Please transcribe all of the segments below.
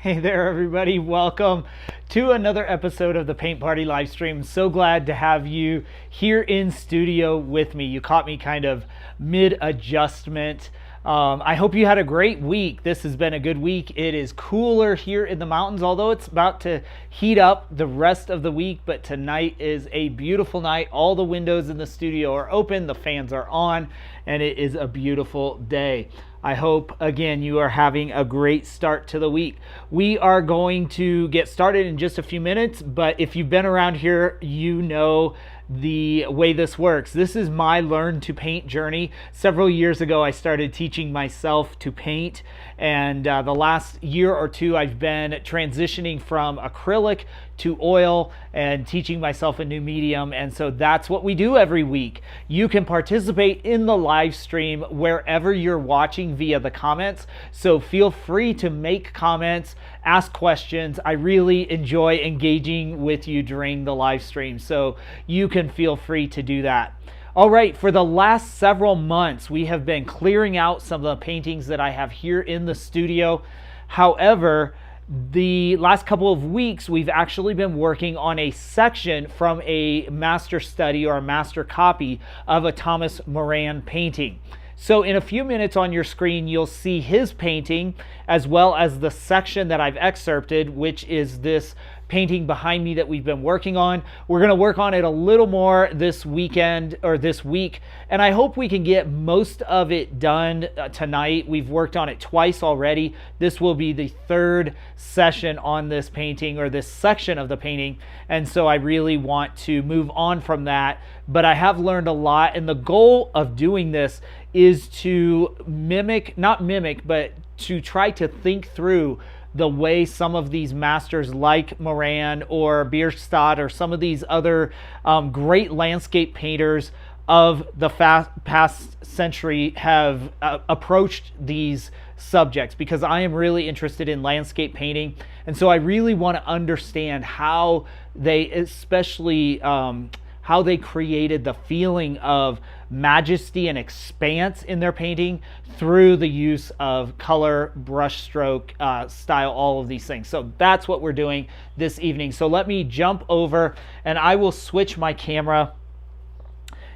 Hey there, everybody. Welcome to another episode of the Paint Party live stream. So glad to have you here in studio with me. You caught me kind of mid-adjustment. I hope you had a great week. This has been a good week. It is cooler here in the mountains, although it's about to heat up the rest of the week. But tonight is a beautiful night. All the windows in the studio are open, the fans are on, and it is a beautiful day. I hope, again, you are having a great start to the week. We are going to get started in just a few minutes, but if you've been around here, you know the way this works. This is my learn to paint journey. Several years ago, I started teaching myself to paint, and the last year or two, I've been transitioning from acrylic to oil and teaching myself a new medium. And so that's what we do every week. You can participate in the live stream wherever you're watching via the comments. So feel free to make comments, ask questions. I really enjoy engaging with you during the live stream. So you can feel free to do that. All right, for the last several months, we have been clearing out some of the paintings that I have here in the studio. However, the last couple of weeks, we've actually been working on a section from a master study or a master copy of a Thomas Moran painting. So in a few minutes on your screen, you'll see his painting as well as the section that I've excerpted, which is this painting behind me that we've been working on. We're going to work on it a little more this weekend or this week, and I hope we can get most of it done tonight. We've worked on it twice already. This will be the third session on this painting or this section of the painting, and so I really want to move on from that. But I have learned a lot, and the goal of doing this is to not mimic, but to try to think through the way some of these masters like Moran or Bierstadt or some of these other great landscape painters of the past century have approached these subjects, because I am really interested in landscape painting, and so I really want to understand how they, especially how they created the feeling of majesty and expanse in their painting through the use of color, brush stroke, style, all of these things. So that's what we're doing this evening. So let me jump over and I will switch my camera.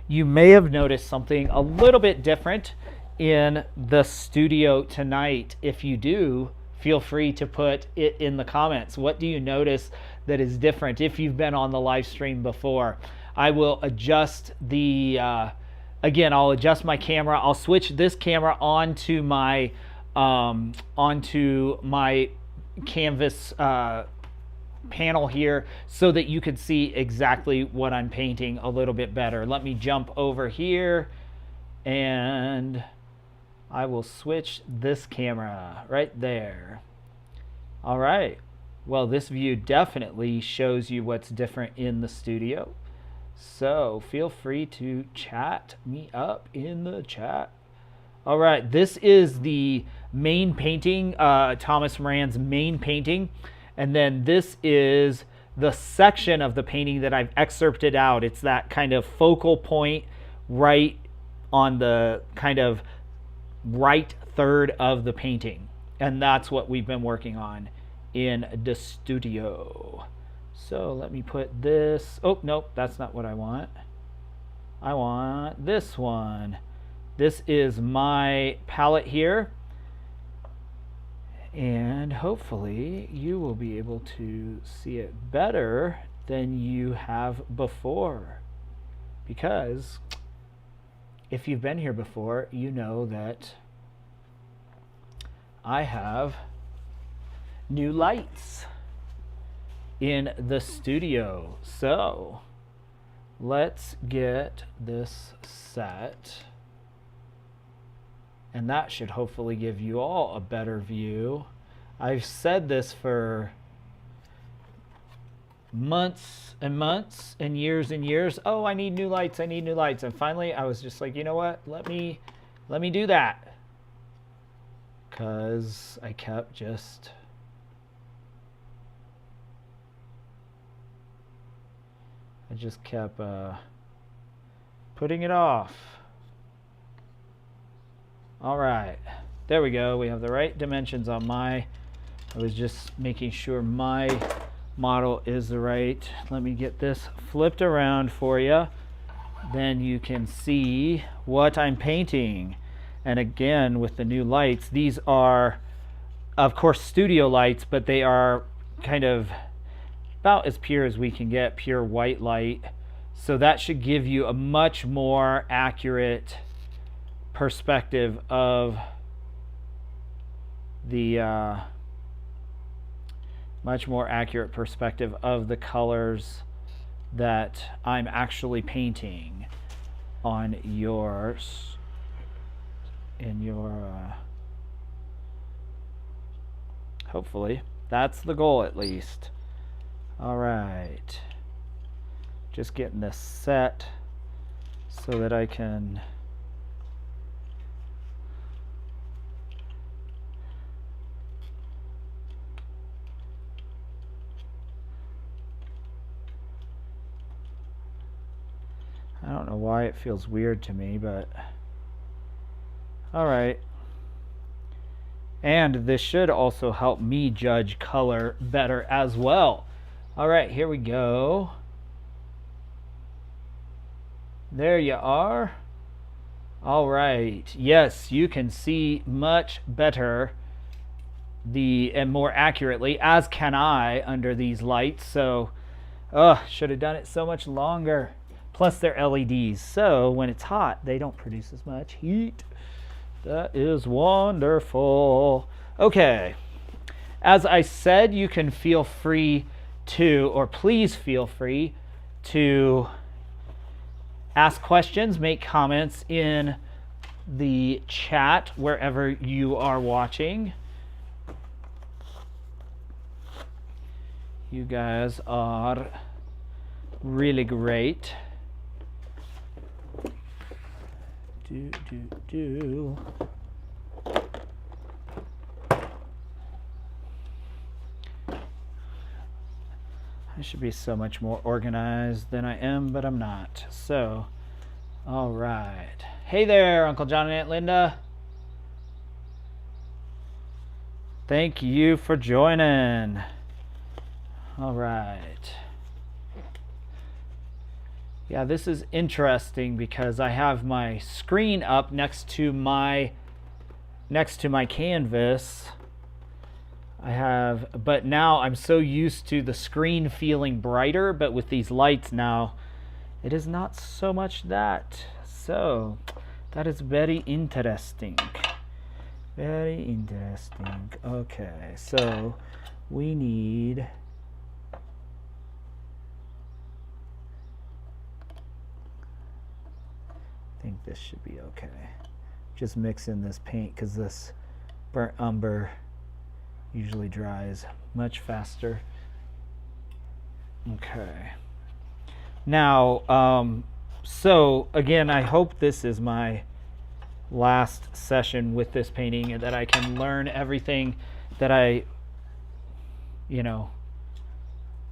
You may have noticed something a little bit different in the studio tonight. If you do, feel free to put it in the comments. What do you notice that is different if you've been on the live stream before? I will adjust the, again, I'll adjust my camera. I'll switch this camera onto my canvas panel here so that you can see exactly what I'm painting a little bit better. Let me jump over here and I will switch this camera right there. All right. Well, this view definitely shows you what's different in the studio. So feel free to chat me up in the chat. All right, this is the main painting, Thomas Moran's main painting. And then this is the section of the painting that I've excerpted out. It's that kind of focal point right on the kind of right third of the painting. And that's what we've been working on in the studio. So let me put this, oh, nope, that's not what I want. I want this one. This is my palette here. And hopefully you will be able to see it better than you have before. Because if you've been here before, you know that I have new lights in the studio. So let's get this set, and that should hopefully give you all a better view. I've said this for months and months and years, oh, I need new lights, I need new lights. And finally I was just like, you know what, let me do that, because I kept just putting it off. All right, there we go. We have the right dimensions on my I was just making sure my model is right. Let me get this flipped around for you. Then you can see what I'm painting. And again, with the new lights, these are, of course, studio lights, but they are kind of about as pure as we can get, pure white light. So that should give you a much more accurate perspective of the colors that I'm actually painting on yours, in your hopefully that's the goal, at least. All right, just getting this set so that I can I don't know why it feels weird to me, but all right. And this should also help me judge color better as well. All right, here we go. There you are. All right. Yes, you can see much better and more accurately, as can I, under these lights. So, should have done it so much longer. Plus they're LEDs, so when it's hot, they don't produce as much heat. That is wonderful. Okay. As I said, you can feel free to, or please feel free to ask questions, make comments in the chat wherever you are watching. You guys are really great. I should be so much more organized than I am, but I'm not. So, all right. Hey there, Uncle John and Aunt Linda. Thank you for joining. All right. Yeah, this is interesting because I have my screen up next to my canvas. But now I'm so used to the screen feeling brighter, but with these lights now, it is not so much that. So, that is very interesting. Very interesting. Okay, so we need... I think this should be okay. Just mix in this paint because this burnt umber usually dries much faster. Okay. Now, so again, I hope this is my last session with this painting and that I can learn everything that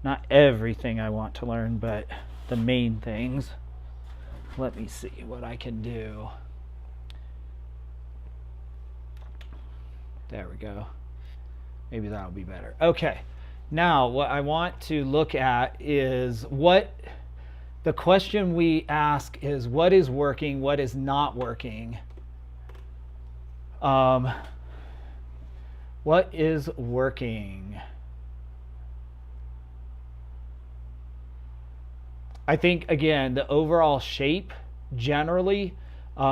not everything I want to learn, but the main things. Let me see what I can do. There we go. Maybe that'll be better. Okay. Now, what I want to look at is the question we ask is what is working, what is not working. What is working? I think, again, the overall shape, generally,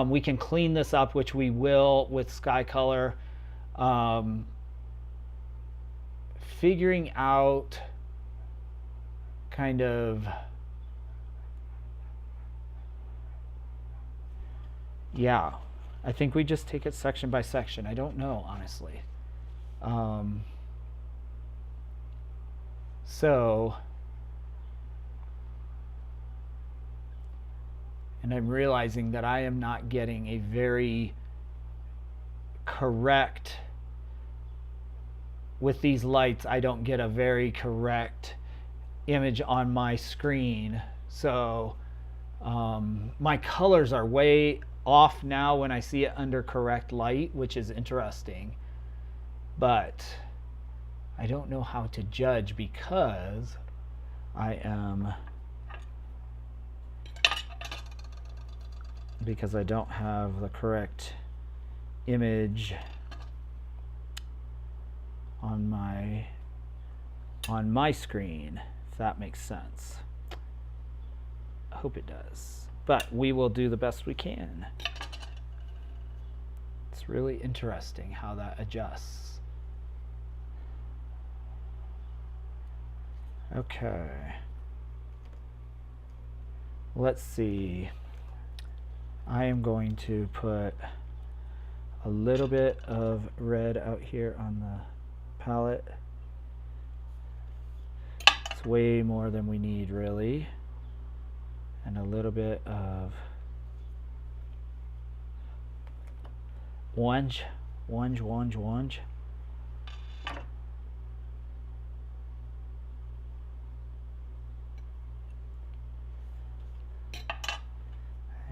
we can clean this up, which we will with sky color. Figuring out kind of, yeah, I think we just take it section by section. I don't know, honestly. And I'm realizing that I am not getting a very correct, with these lights, I don't get a very correct image on my screen. So my colors are way off now when I see it under correct light, which is interesting. But I don't know how to judge because I don't have the correct image on my screen, if that makes sense. I hope it does, but we will do the best we can. It's really interesting how that adjusts. Okay, let's see. I am going to put a little bit of red out here on the palette. It's way more than we need, really. And a little bit of orange.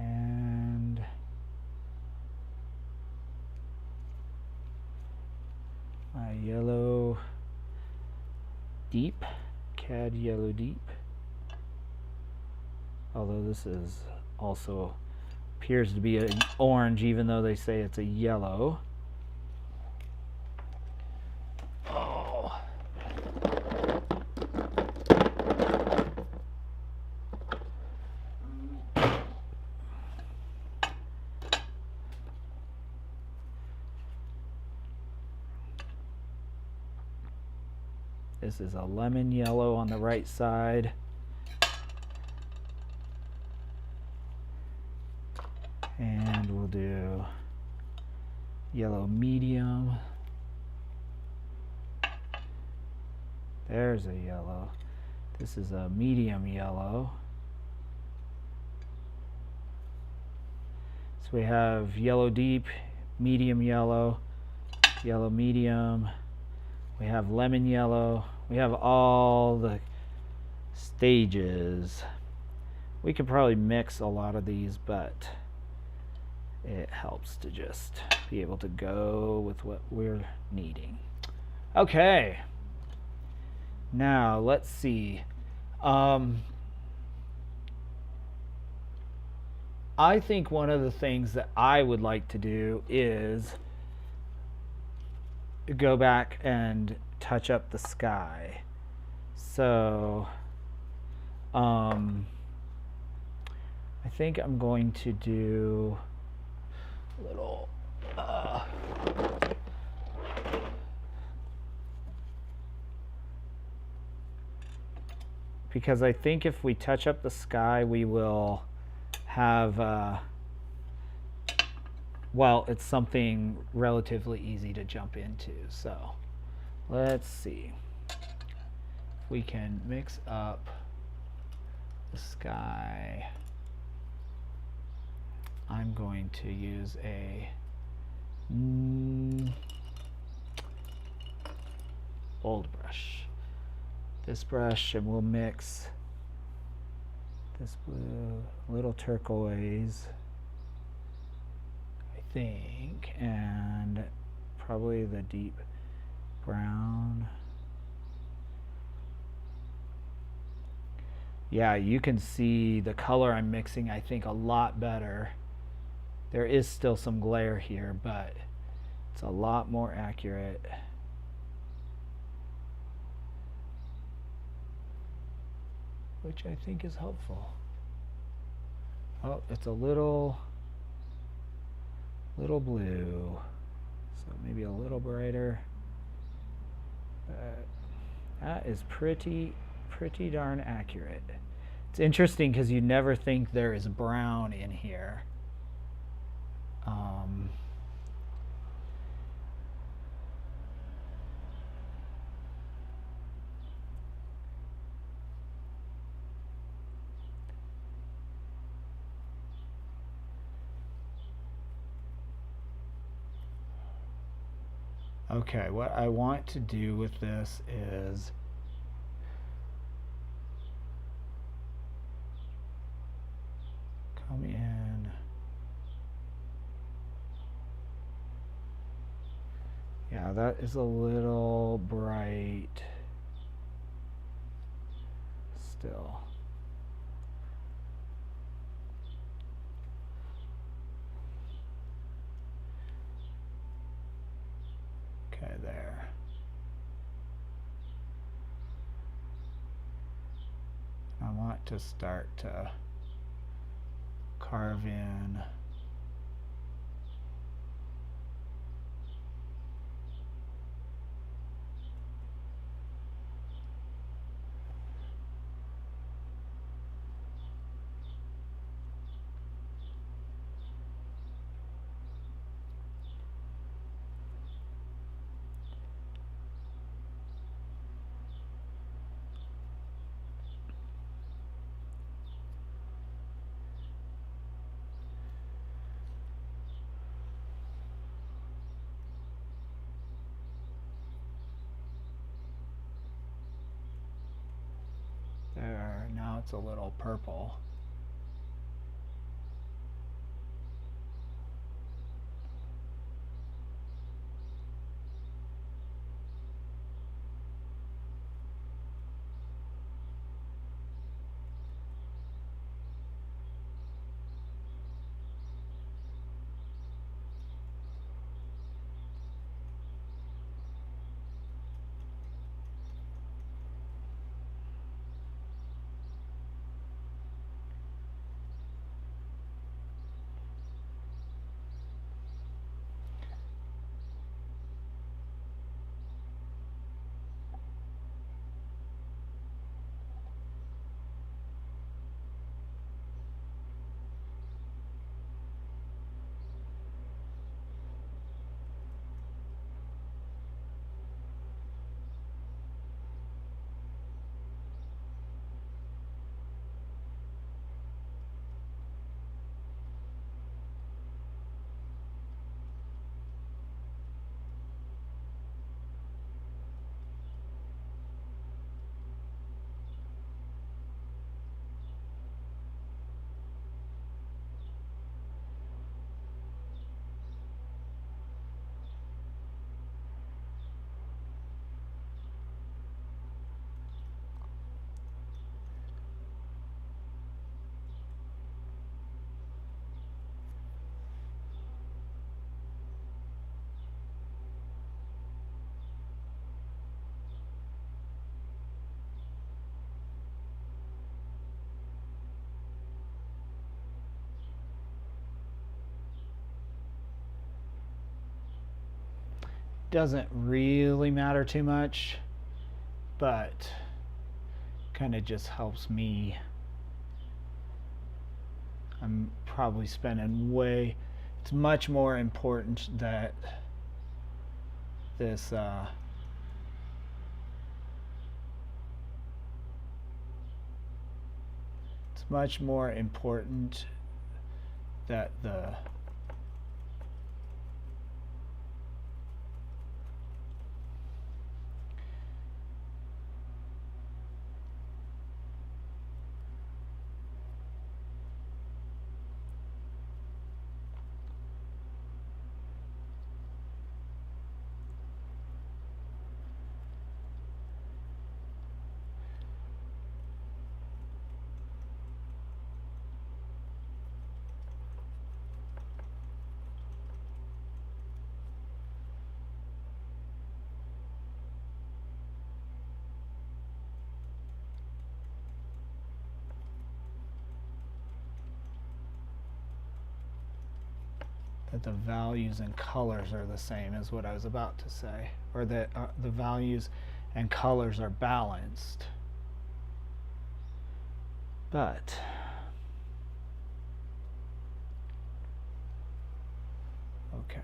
And my yellow deep, CAD yellow deep. Although this is also appears to be an orange, even though they say it's a yellow. Oh. This is a lemon yellow on the right side. And we'll do yellow medium. There's a yellow. This is a medium yellow. So we have yellow deep, medium yellow, yellow medium. We have lemon yellow. We have all the stages. We could probably mix a lot of these, but it helps to just be able to go with what we're needing. Okay, now let's see. I think one of the things that I would like to do is go back and touch up the sky. So I think I'm going to do a little because I think if we touch up the sky, we will have well, it's something relatively easy to jump into. So let's see if we can mix up the sky. I'm going to use a old brush. This brush, and we'll mix this blue, little turquoise, I think, and probably the deep brown. Yeah, you can see the color I'm mixing, I think, a lot better. There is still some glare here, but it's a lot more accurate. Which I think is helpful. Oh, it's a little blue, so maybe a little brighter. That is pretty darn accurate. It's interesting because you never think there is brown in here. Okay, what I want to do with this is come in. Yeah, that is a little bright still. Okay, there. I want to start to carve in there. Now it's a little purple. Doesn't really matter too much, but kind of just helps me. I'm probably spending it's much more important that this it's much more important that the that the values and colors are the same is what I was about to say, or that the values and colors are balanced. But okay.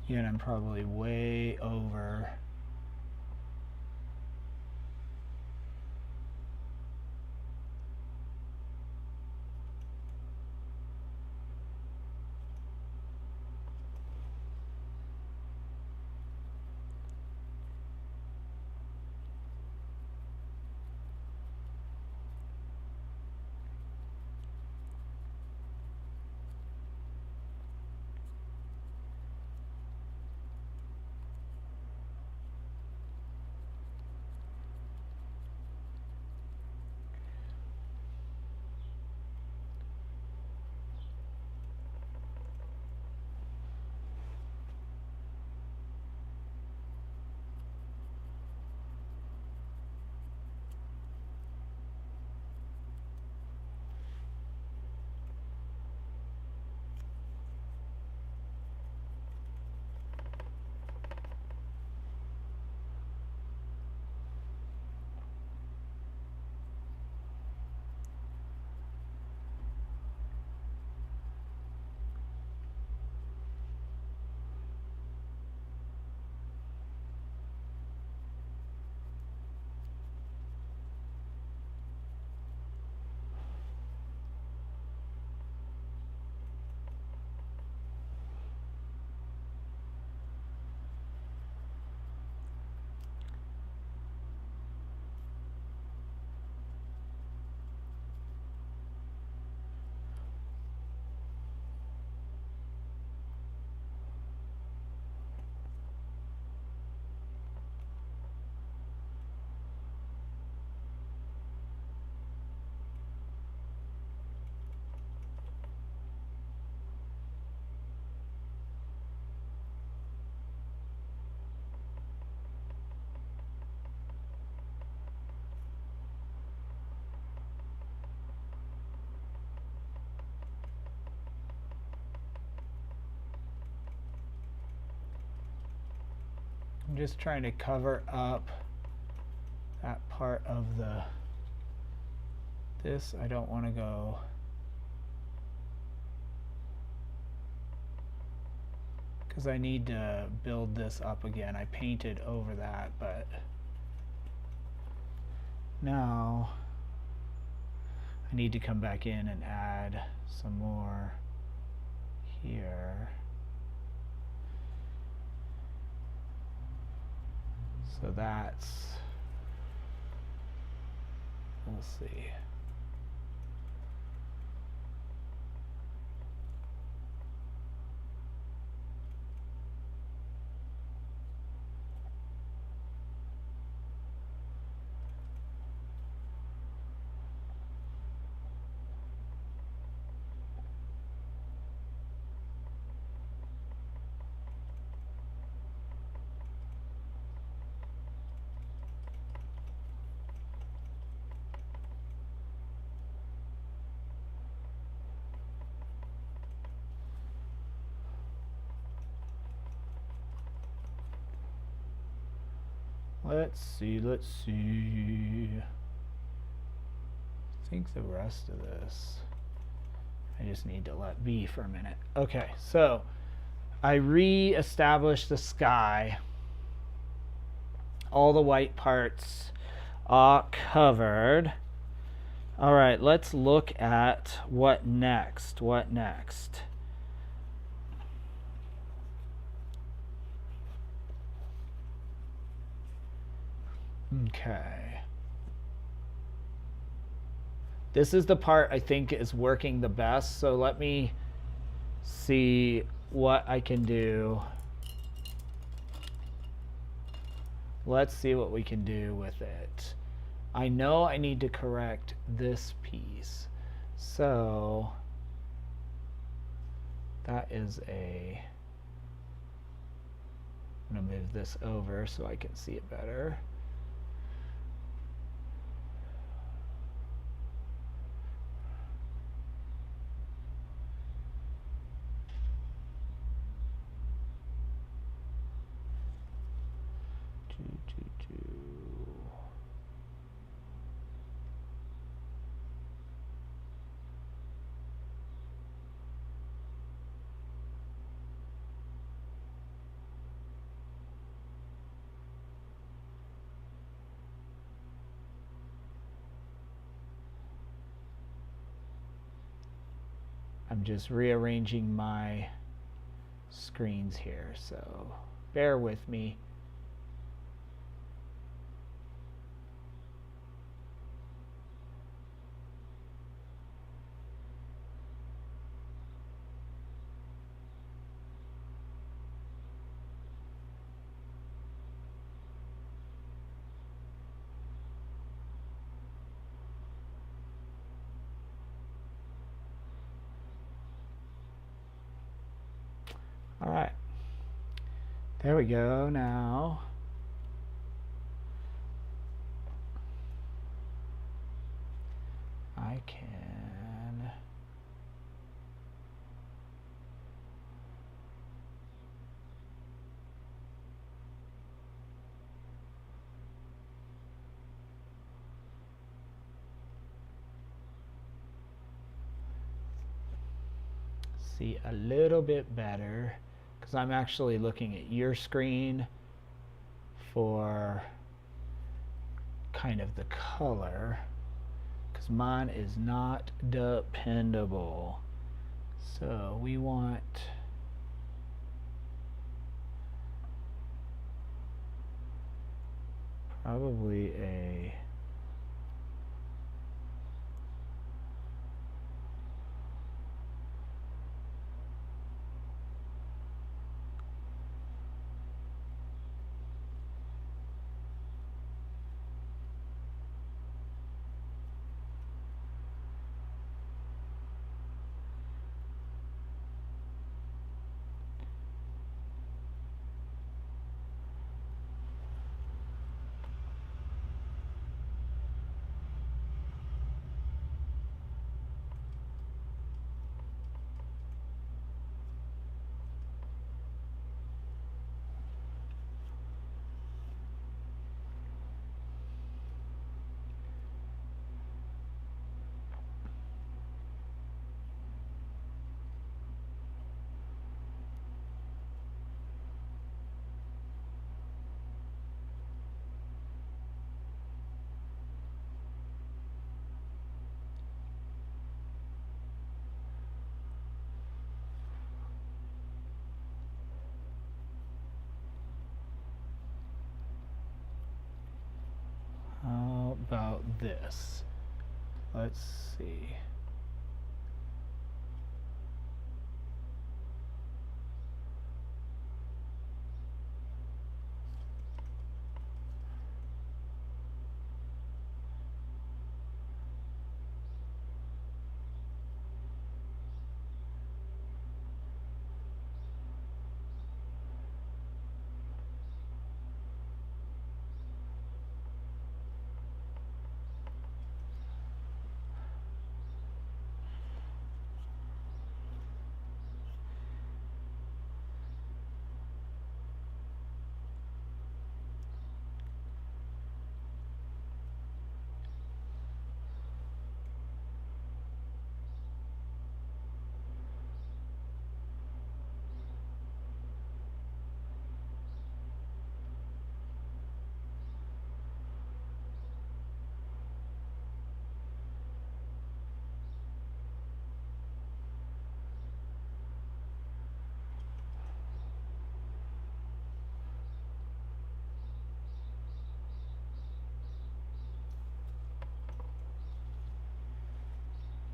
Again, I'm probably way over. I'm just trying to cover up that part of this. I don't want to go because I need to build this up again. I painted over that, but now I need to come back in and add some more here. So that's, we'll see. Let's see. I think the rest of this, I just need to let be for a minute. Okay, so I re-established the sky. All the white parts are covered. All right, let's look at what next. What next? Okay. This is the part I think is working the best, so let me see what I can do. Let's see what we can do with it. I know I need to correct this piece. So that is a, I'm going to move this over so I can see it better. I'm just rearranging my screens here, so bear with me. All right, there we go. Now I can see a little bit better, because I'm actually looking at your screen for kind of the color, because mine is not dependable. So we want probably a how about this? Let's see.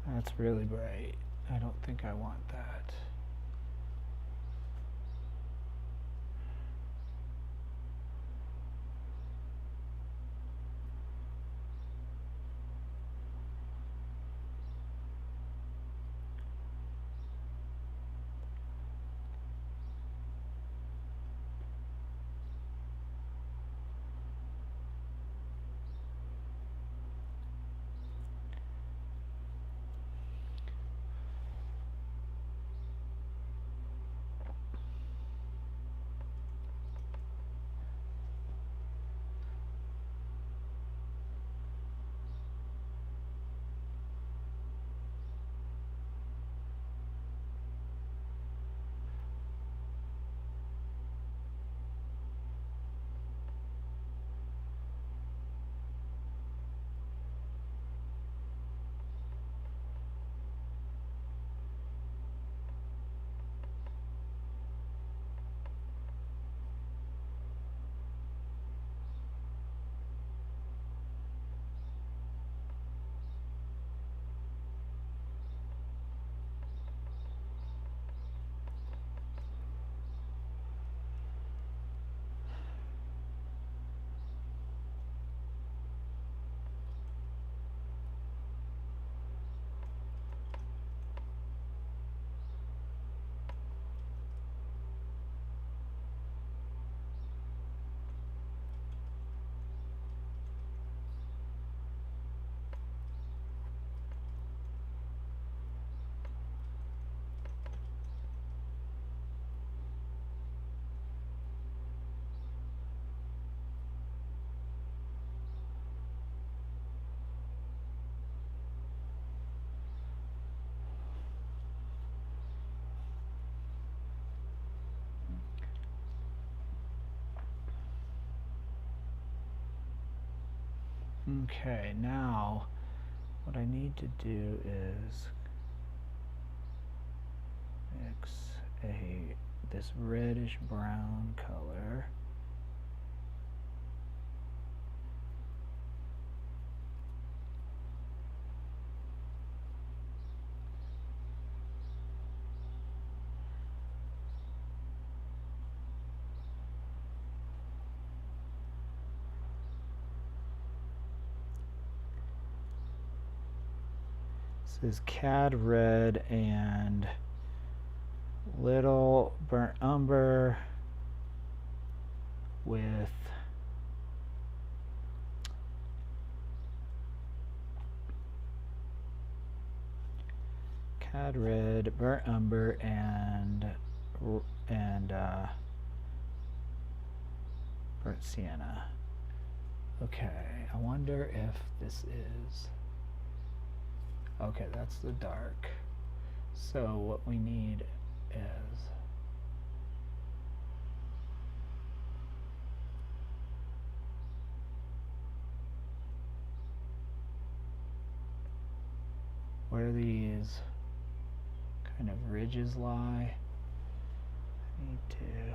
That's really bright. I don't think I want that. Okay, now what I need to do is mix this reddish brown color. This is cad red and little burnt umber with cad red, burnt umber, and burnt sienna. Okay, I wonder if this is, okay, that's the dark. So what we need is where these kind of ridges lie. I need to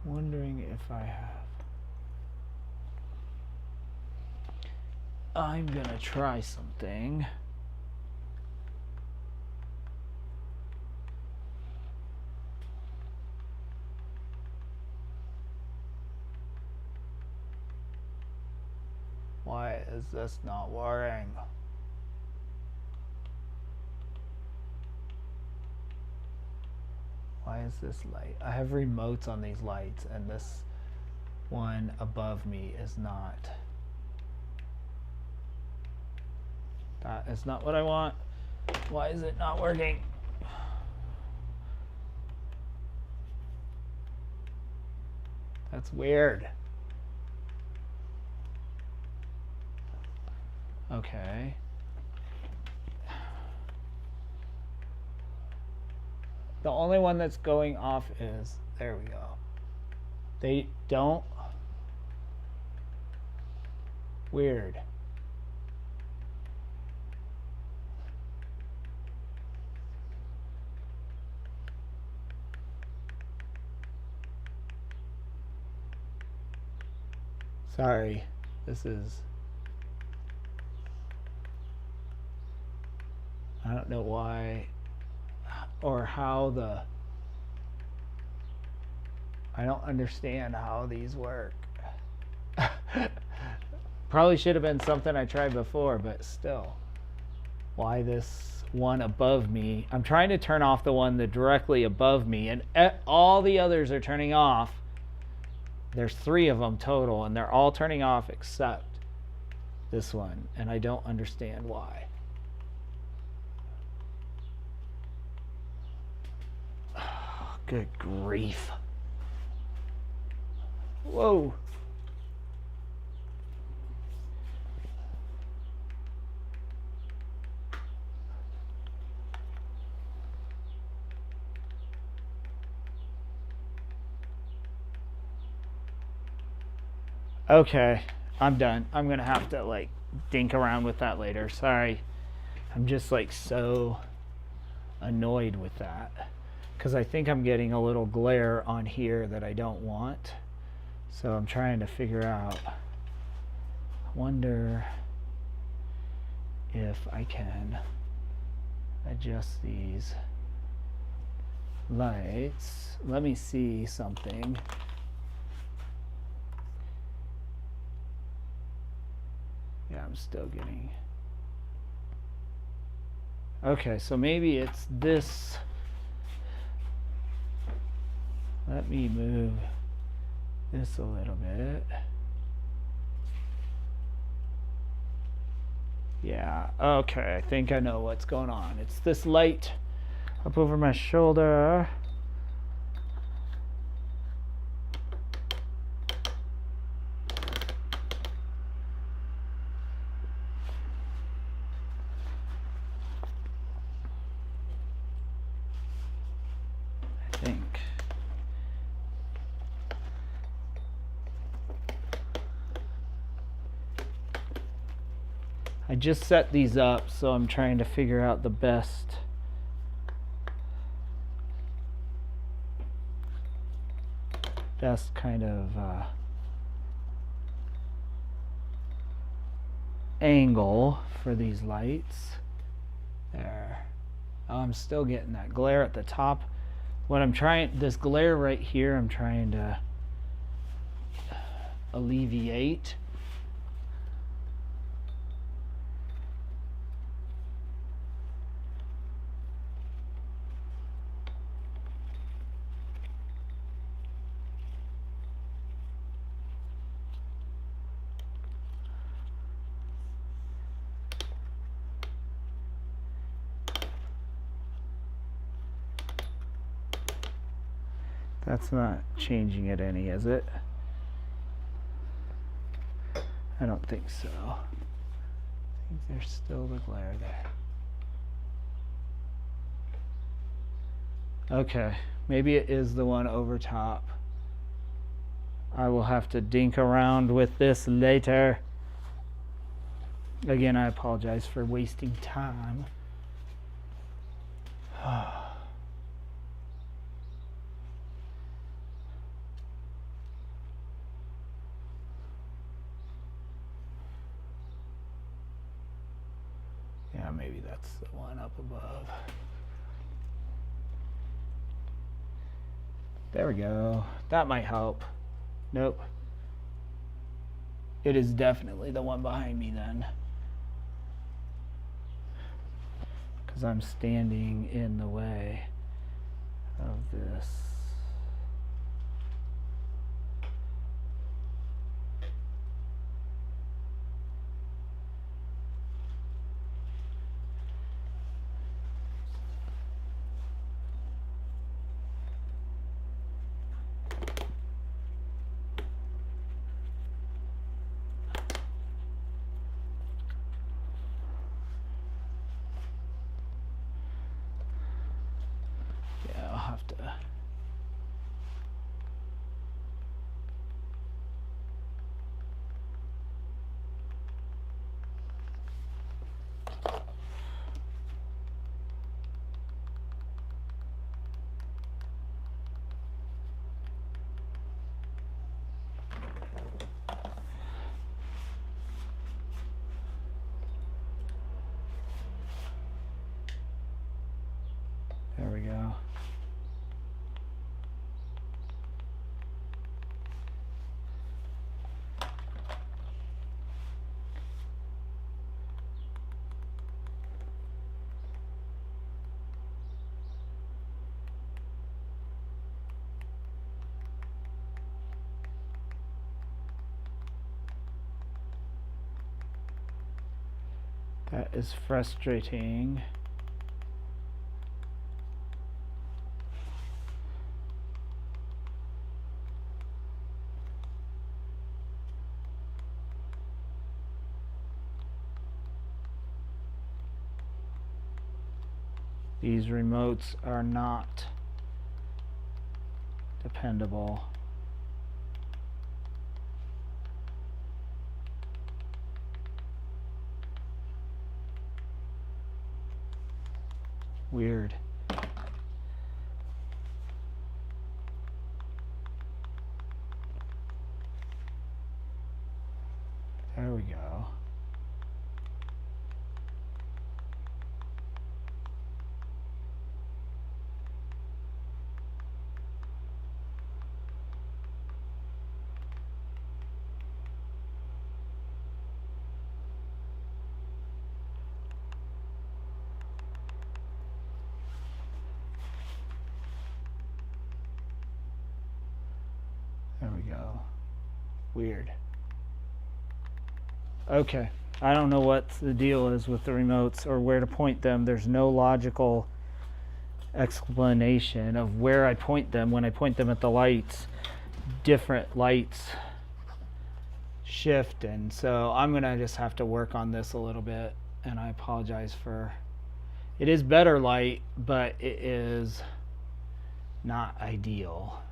wondering if I have. I'm gonna try something. Why is this not working? Why is this light? I have remotes on these lights, and this one above me is not. That is not what I want. Why is it not working? That's weird. Okay. The only one that's going off is, there we go. They don't. Weird. Sorry, this is, I don't know why or how I don't understand how these work. Probably should have been something I tried before, but still. Why this one above me? I'm trying to turn off the one that directly above me, and all the others are turning off. There's 3 of them total, and they're all turning off except this one, and I don't understand why. Good grief. Whoa. Okay, I'm done. I'm gonna have to like dink around with that later. Sorry. I'm just like so annoyed with that because I think I'm getting a little glare on here that I don't want. So I'm trying to figure out, I wonder if I can adjust these lights. Let me see something. Yeah, I'm still getting... Okay, so maybe it's this. Let me move this a little bit. Yeah, okay, I think I know what's going on. It's this light up over my shoulder. I think. I just set these up, so I'm trying to figure out the best kind of angle for these lights. There. Oh, I'm still getting that glare at the top. What I'm trying, this glare right here, I'm trying to alleviate. That's not changing it any, is it? I don't think so. I think there's still the glare there. Okay, maybe it is the one over top. I will have to dink around with this later. Again, I apologize for wasting time. Yeah, maybe that's the one up above. There we go. That might help. Nope. It is definitely the one behind me then, because I'm standing in the way of this. Have to. There we go. That is frustrating. These remotes are not dependable. There we go. There we go. Weird. Okay. I don't know what the deal is with the remotes or where to point them. There's no logical explanation of where I point them. When I point them at the lights, different lights shift, and so I'm gonna just have to work on this a little bit, and I apologize for it. Is better light, but it is not ideal.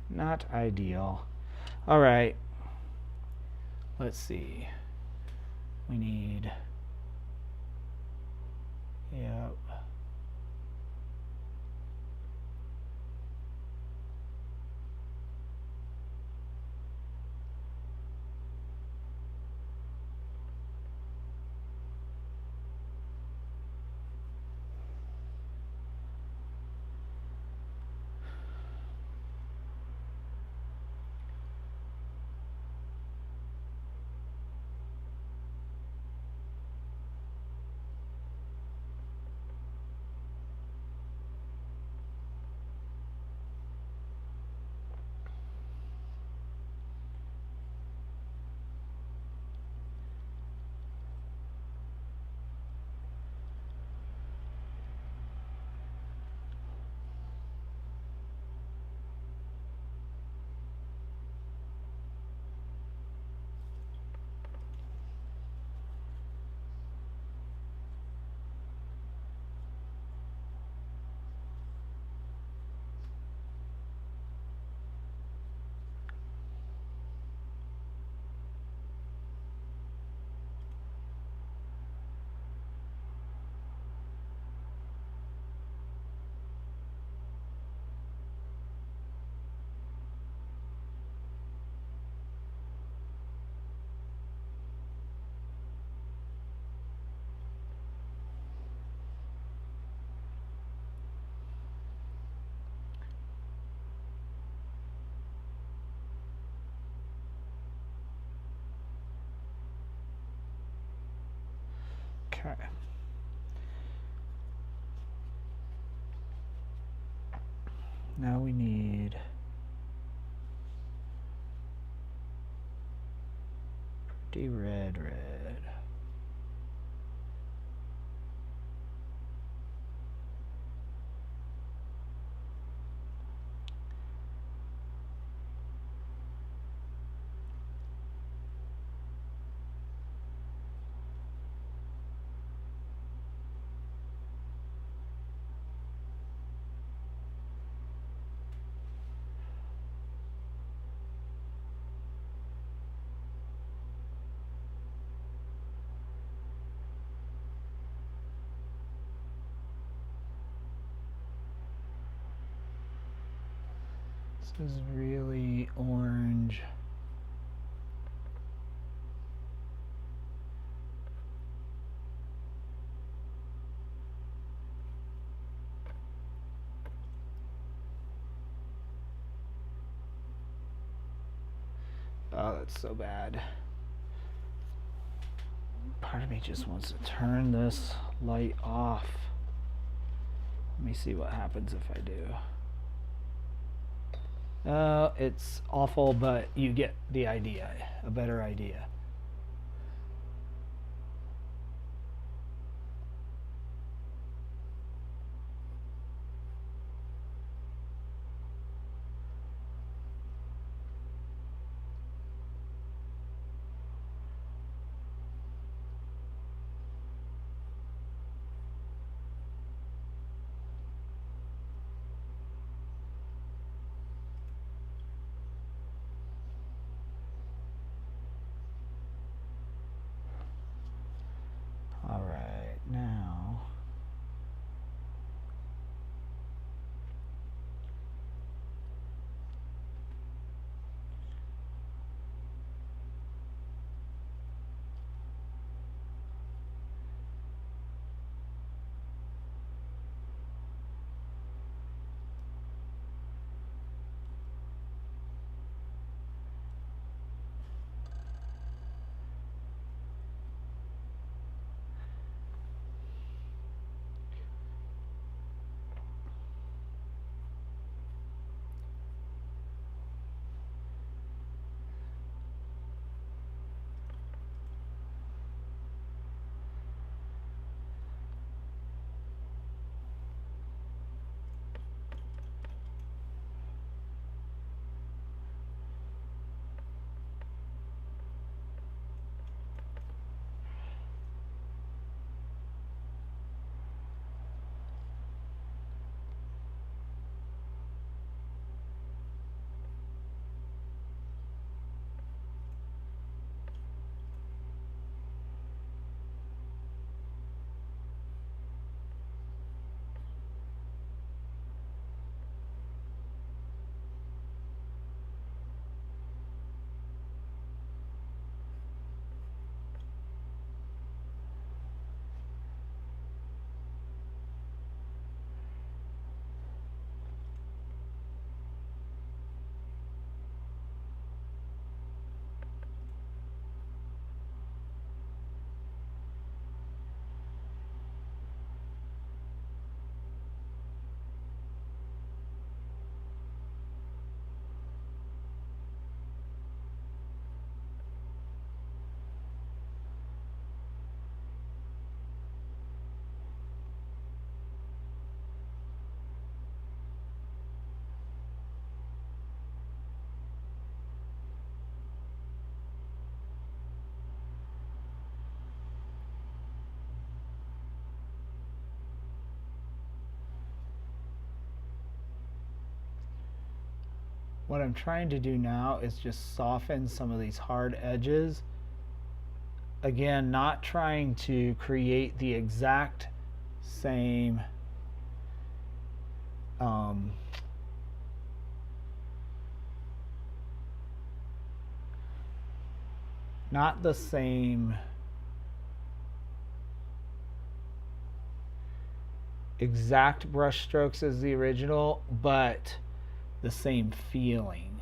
Not ideal. All right, let's see. We need, yep. Okay. Now we need pretty red. This is really orange. Oh, that's so bad. Part of me just wants to turn this light off. Let me see what happens if I do. It's awful, but you get the idea, a better idea. what I'm trying to do now is just soften some of these hard edges. Again, not trying to create the exact same not the same exact brush strokes as the original, but the same feeling.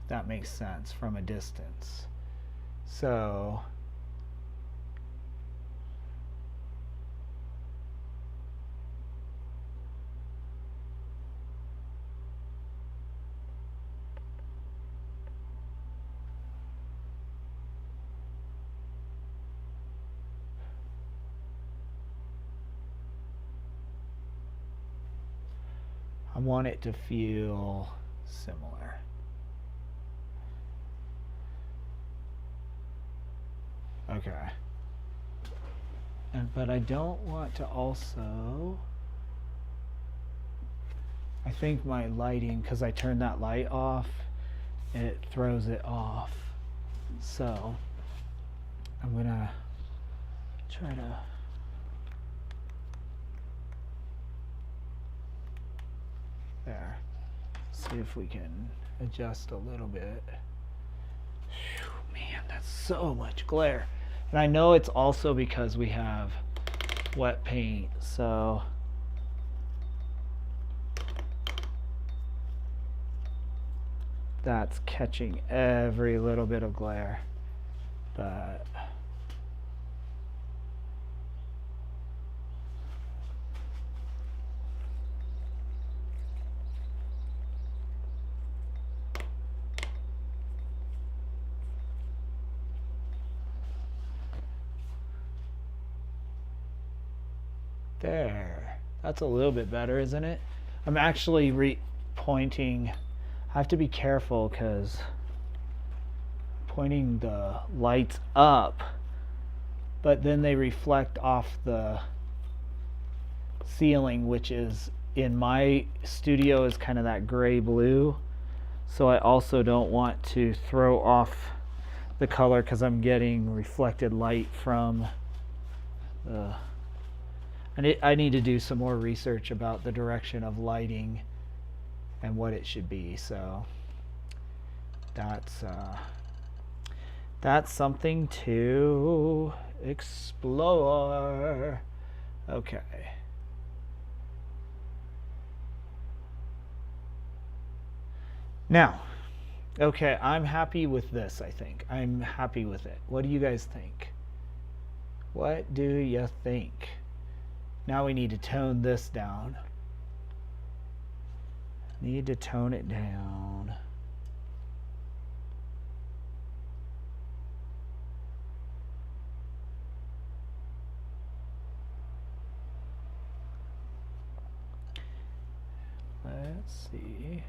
If that makes sense from a distance. So I want it to feel similar. Okay. But I don't want to also, I think my lighting, because I turned that light off, it throws it off. So I'm gonna try to there. See if we can adjust a little bit. Whew, man, that's so much glare. And I know it's also because we have wet paint, so that's catching every little bit of glare. But there, that's a little bit better, isn't it? I'm actually pointing. I have to be careful because pointing the lights up, but then they reflect off the ceiling, which is in my studio is kind of that gray blue. So I also don't want to throw off the color because I'm getting reflected light from the. I need to do some more research about the direction of lighting and what it should be. So that's something to explore. Okay. Now, okay, I'm happy with this, I think. I'm happy with it. What do you guys think? What do you think? Now we need to tone this down. Need to tone it down. Let's see.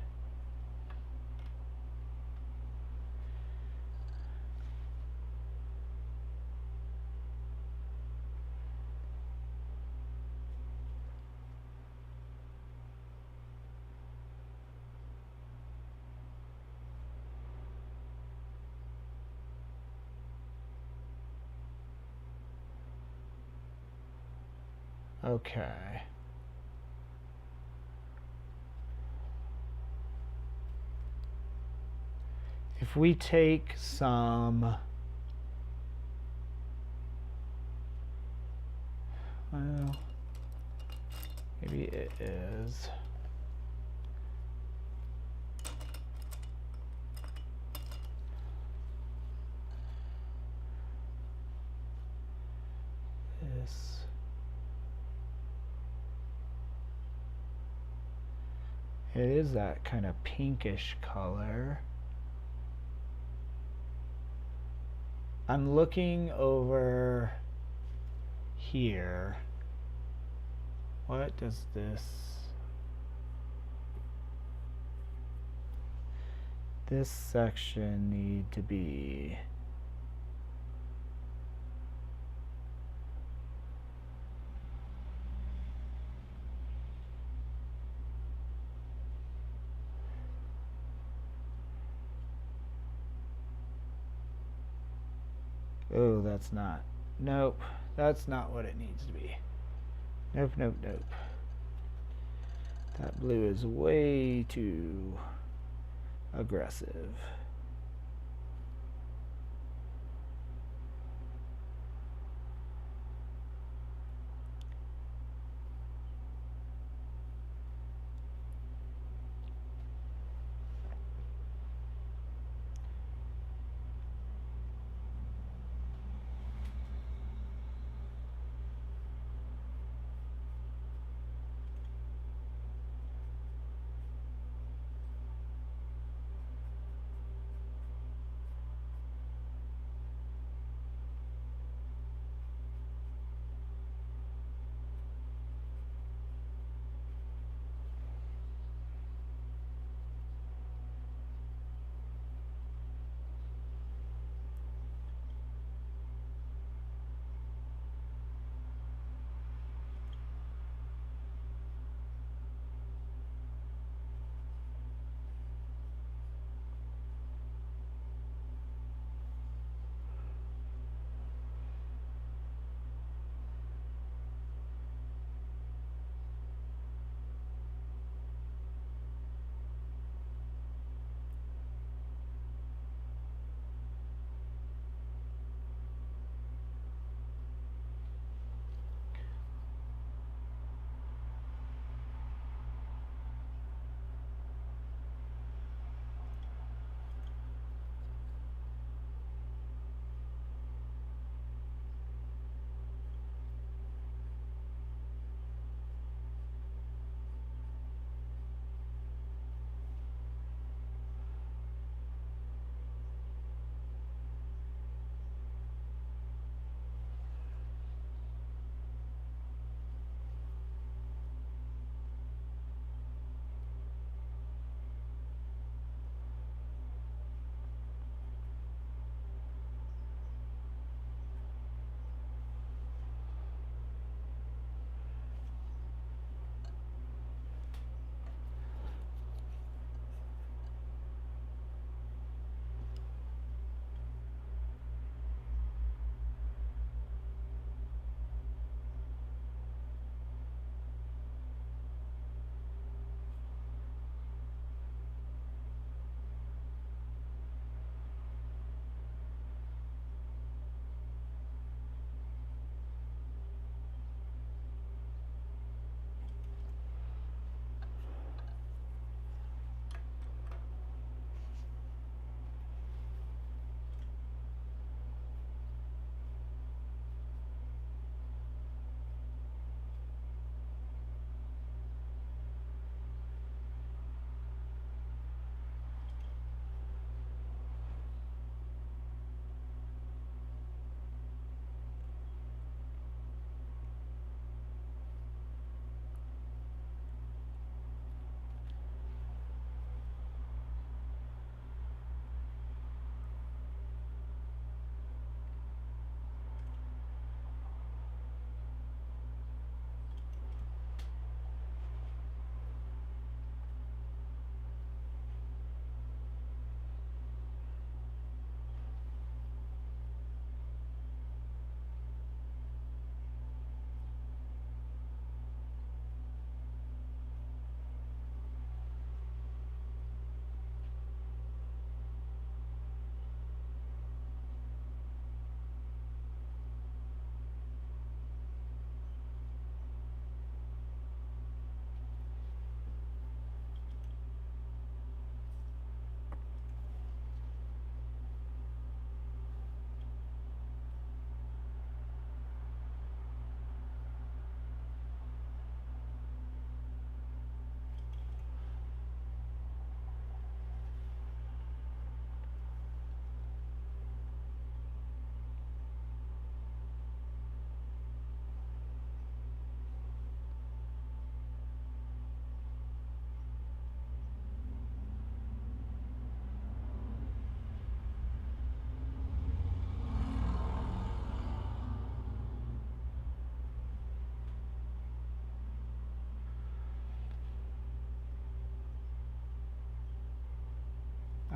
Okay. If we take some, well, maybe it is. This. It is that kind of pinkish color. I'm looking over here. What does this section need to be? Oh, that's not. Nope. That's not what it needs to be. Nope, nope, nope. That blue is way too aggressive.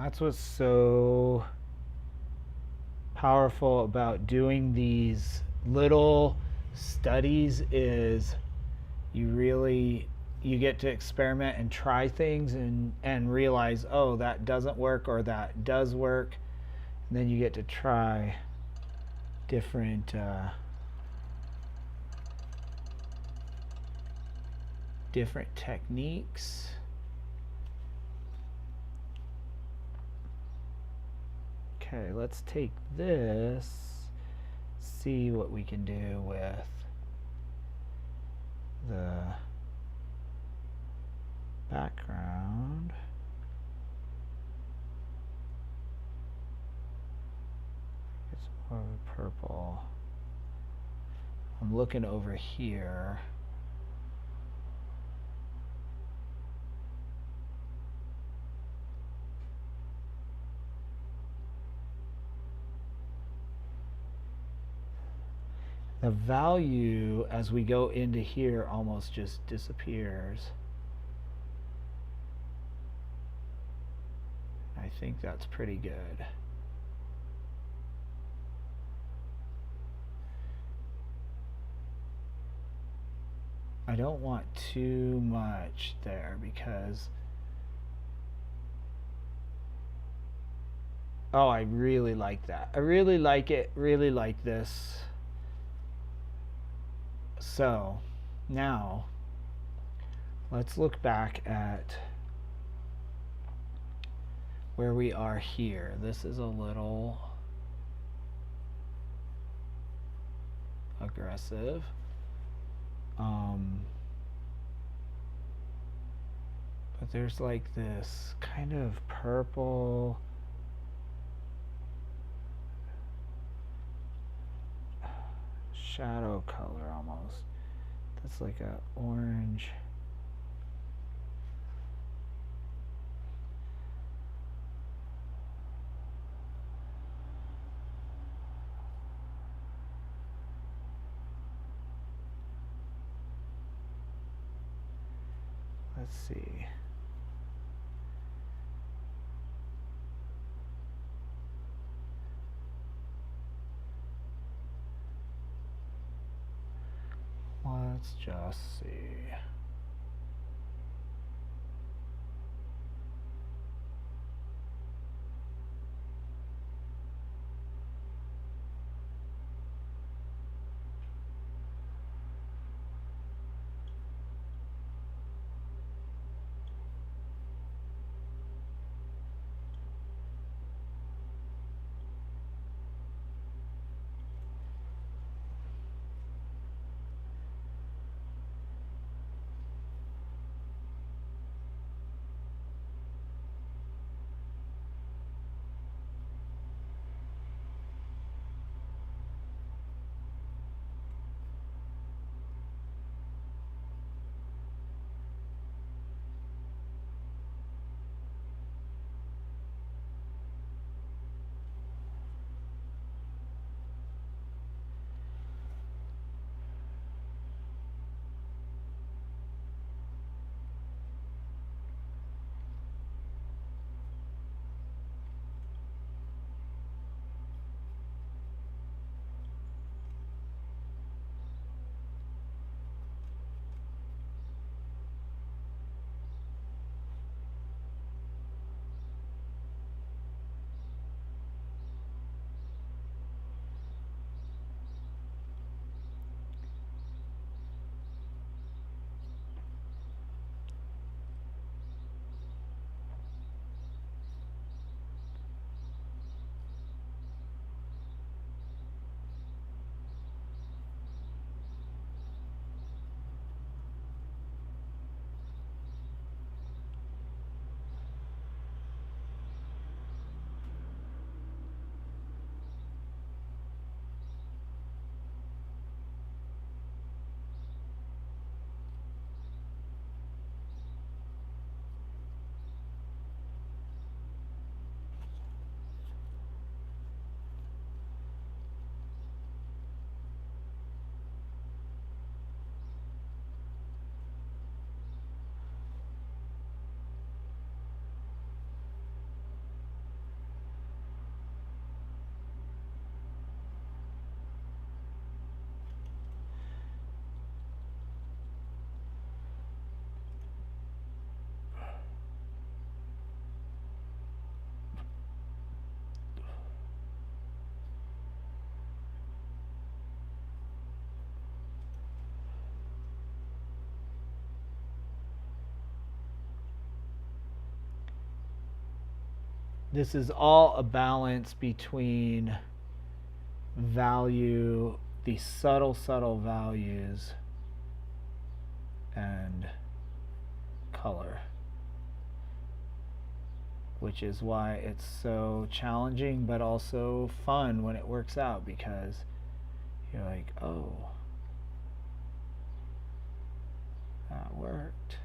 That's what's so powerful about doing these little studies is you get to experiment and try things and realize, oh, that doesn't work or that does work. And then you get to try different different techniques. Okay, let's take this, see what we can do with the background. It's more of a purple. I'm looking over here. The value as we go into here almost just disappears. I think that's pretty good. I don't want too much there because, oh, I really like that. I really like it, really like this. So now let's look back at where we are here. This is a little aggressive. But there's like this kind of purple shadow color almost. That's like a orange. Let's see. Let's just see. This is all a balance between value, the subtle values, and color, which is why it's so challenging but also fun when it works out, because you're like, oh, that worked.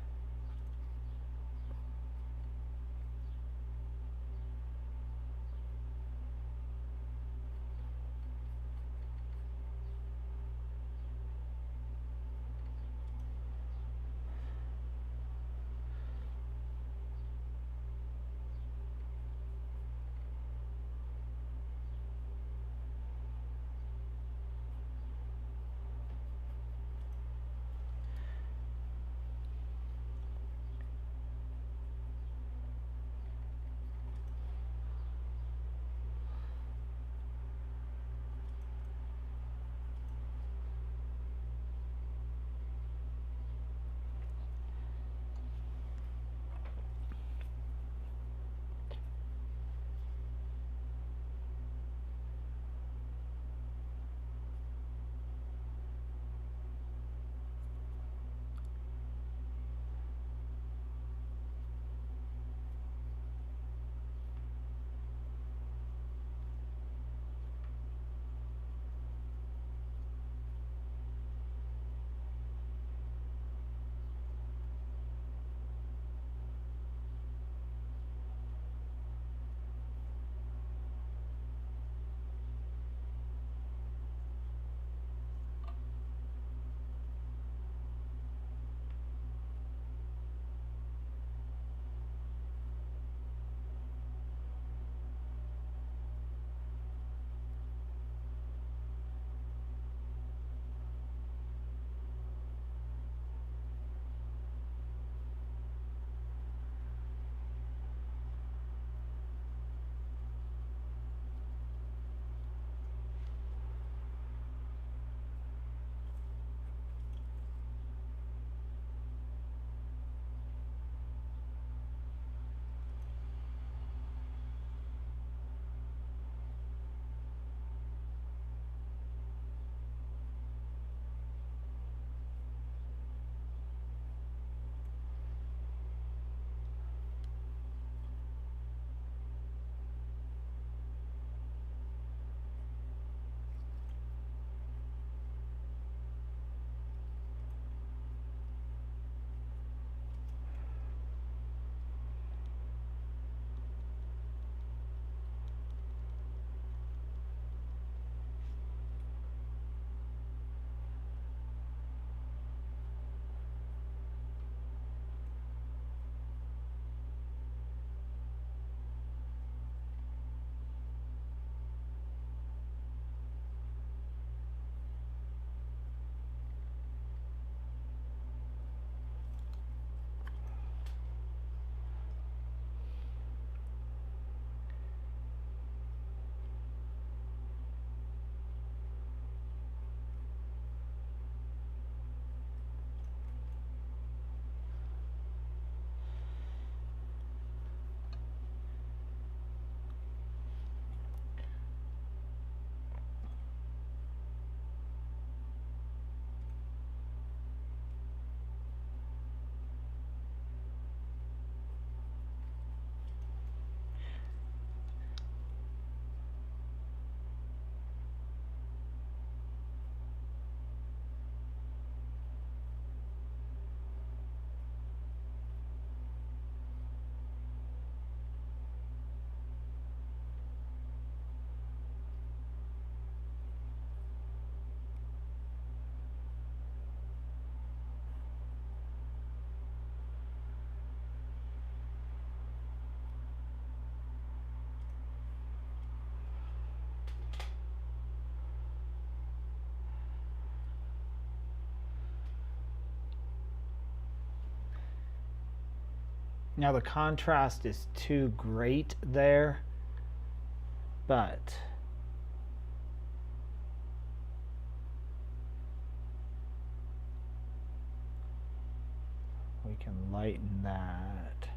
Now the contrast is too great there, but we can lighten that.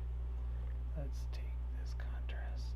Let's take this contrast.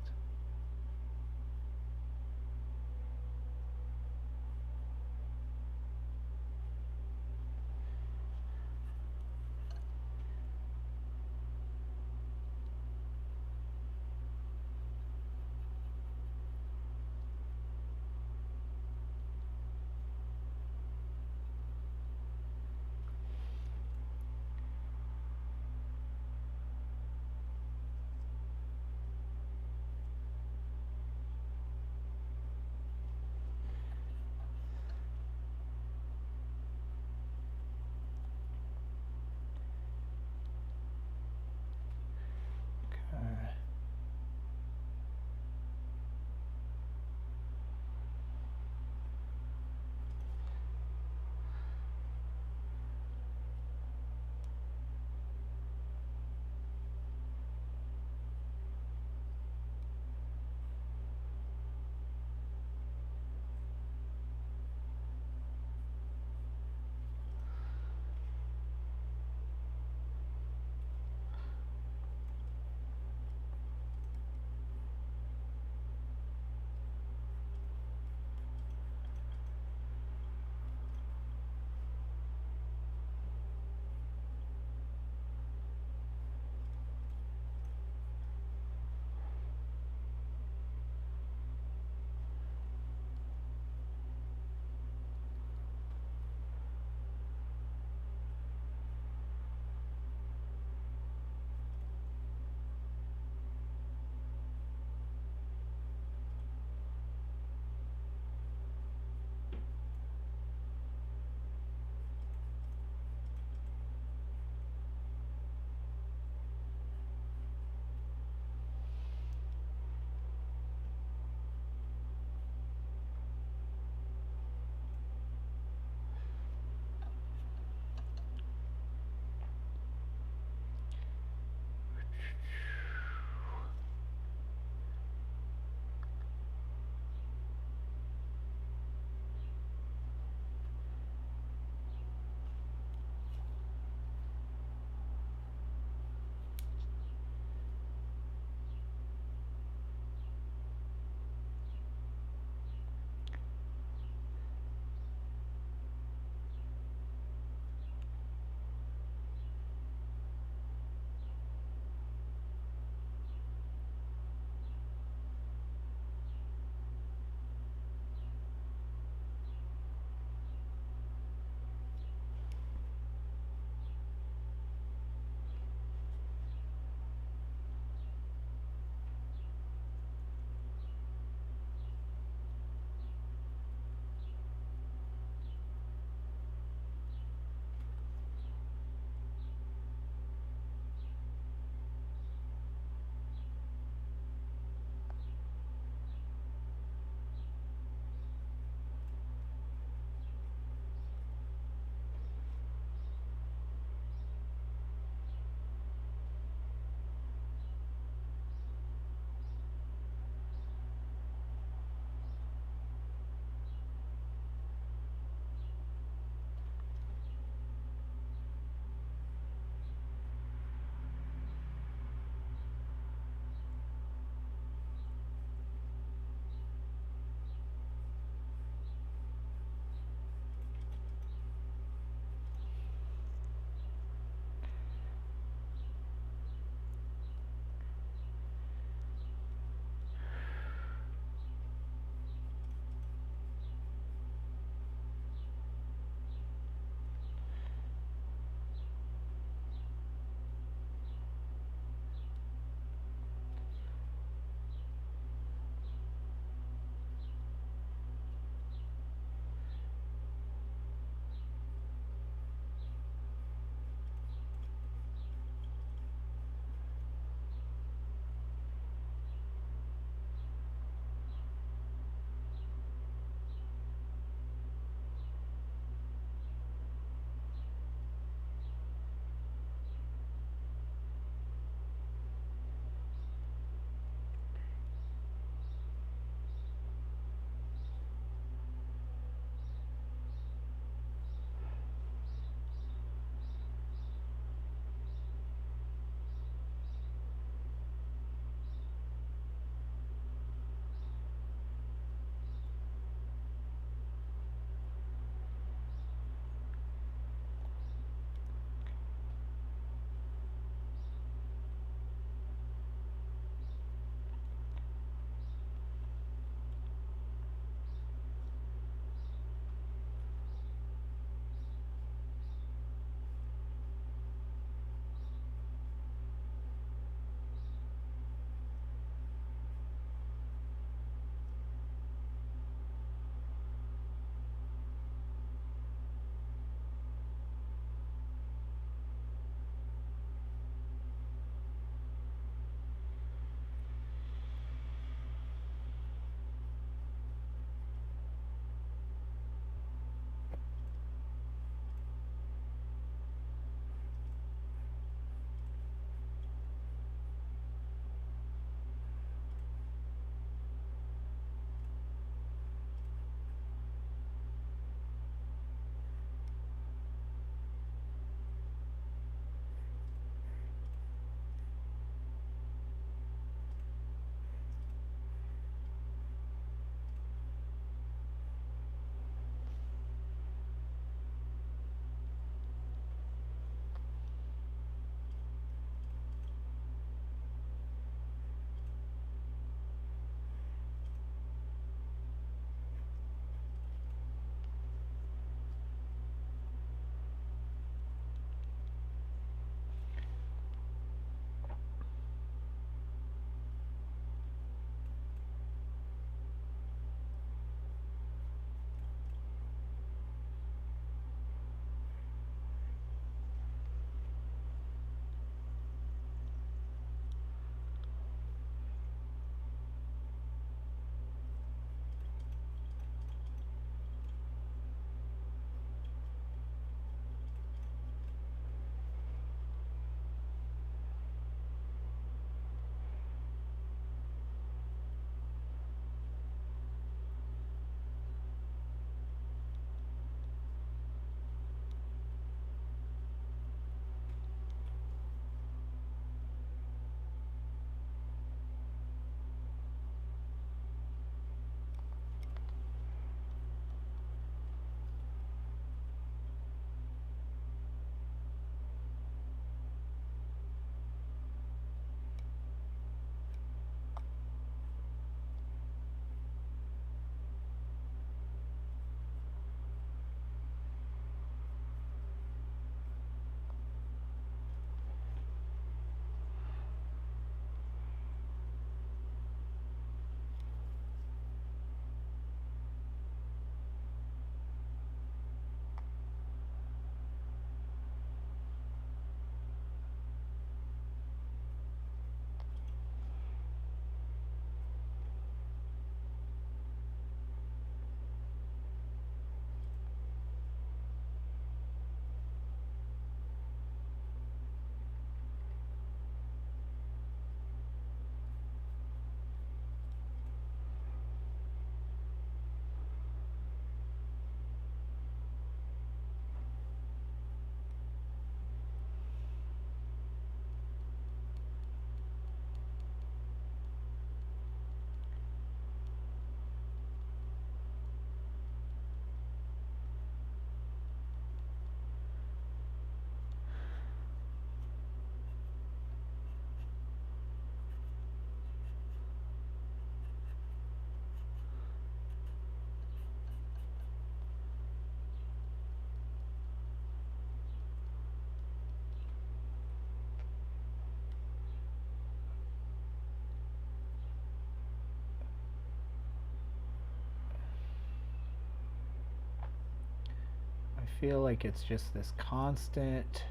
feel like it's just this constant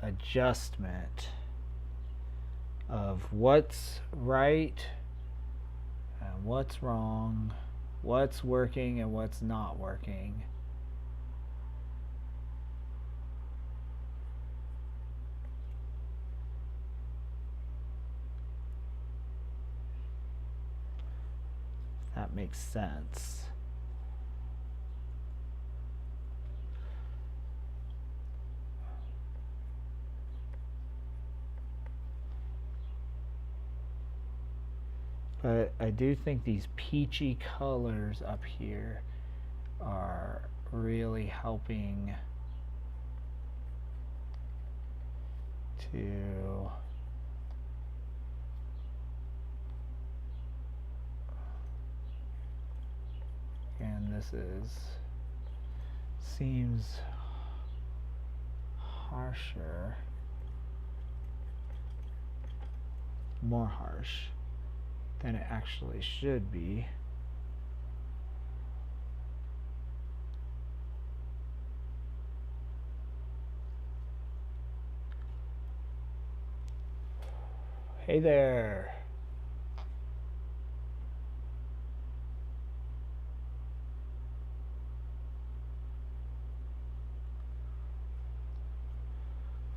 adjustment of what's right and what's wrong, what's working and what's not working. If that makes sense. But I do think these peachy colors up here are really helping to and this seems harsher, more harsh than it actually should be. Hey there.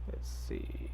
Let's see.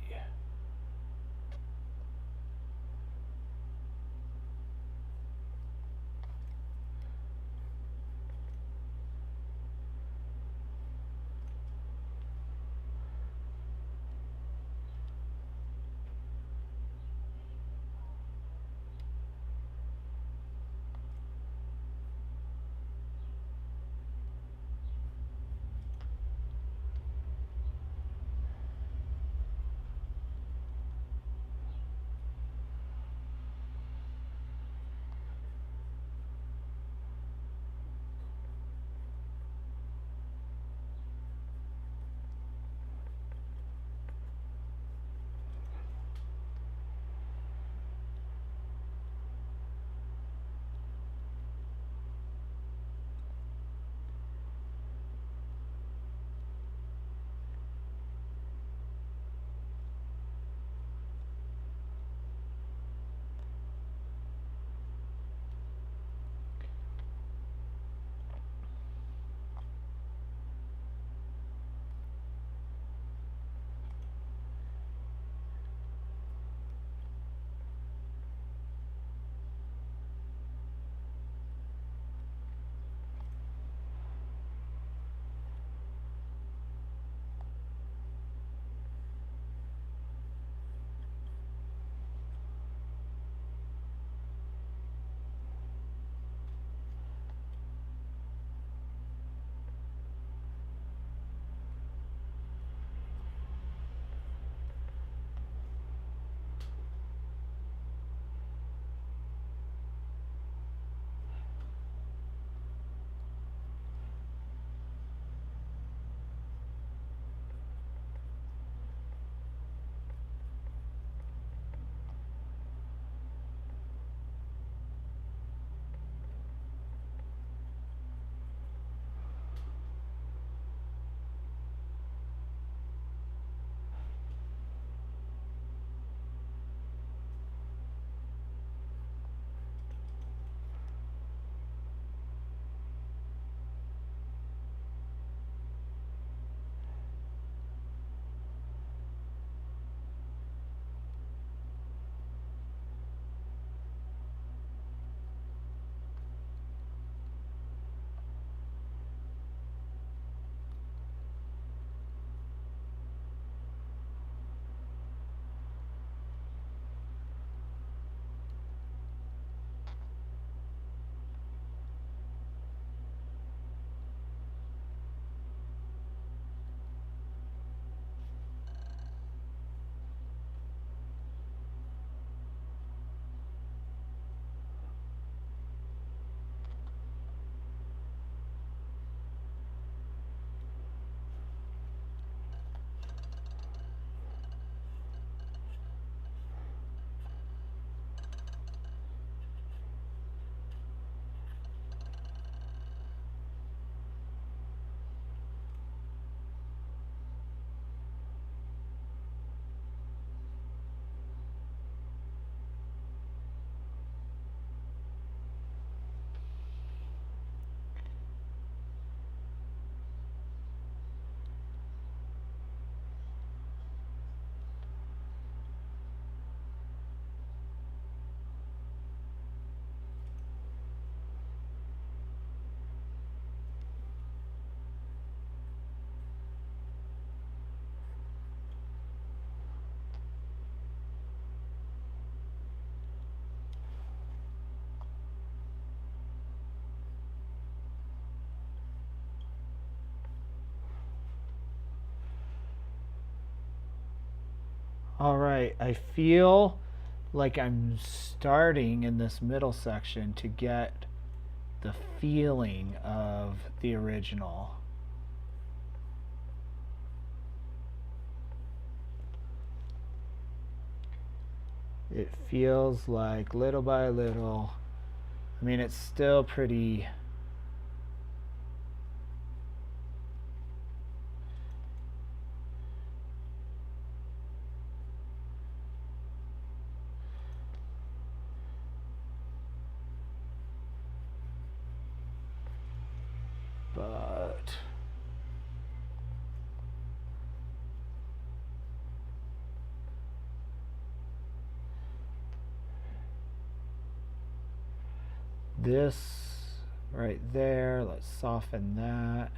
All right, I feel like I'm starting in this middle section to get the feeling of the original. It feels like little by little, I mean, it's still pretty but this right there, let's soften that.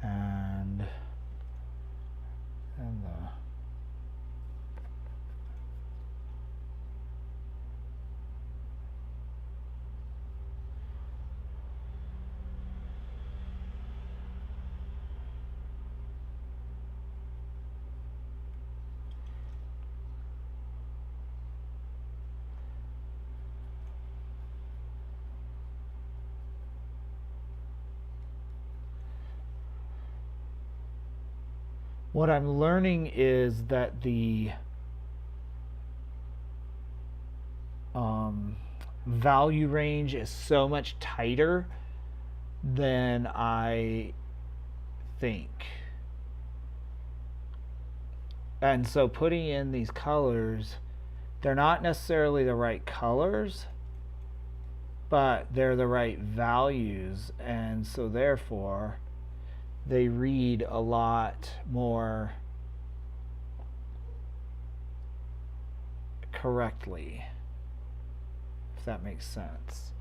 And the what I'm learning is that the value range is so much tighter than I think. And so putting in these colors, they're not necessarily the right colors, but they're the right values, and so therefore they read a lot more correctly, if that makes sense.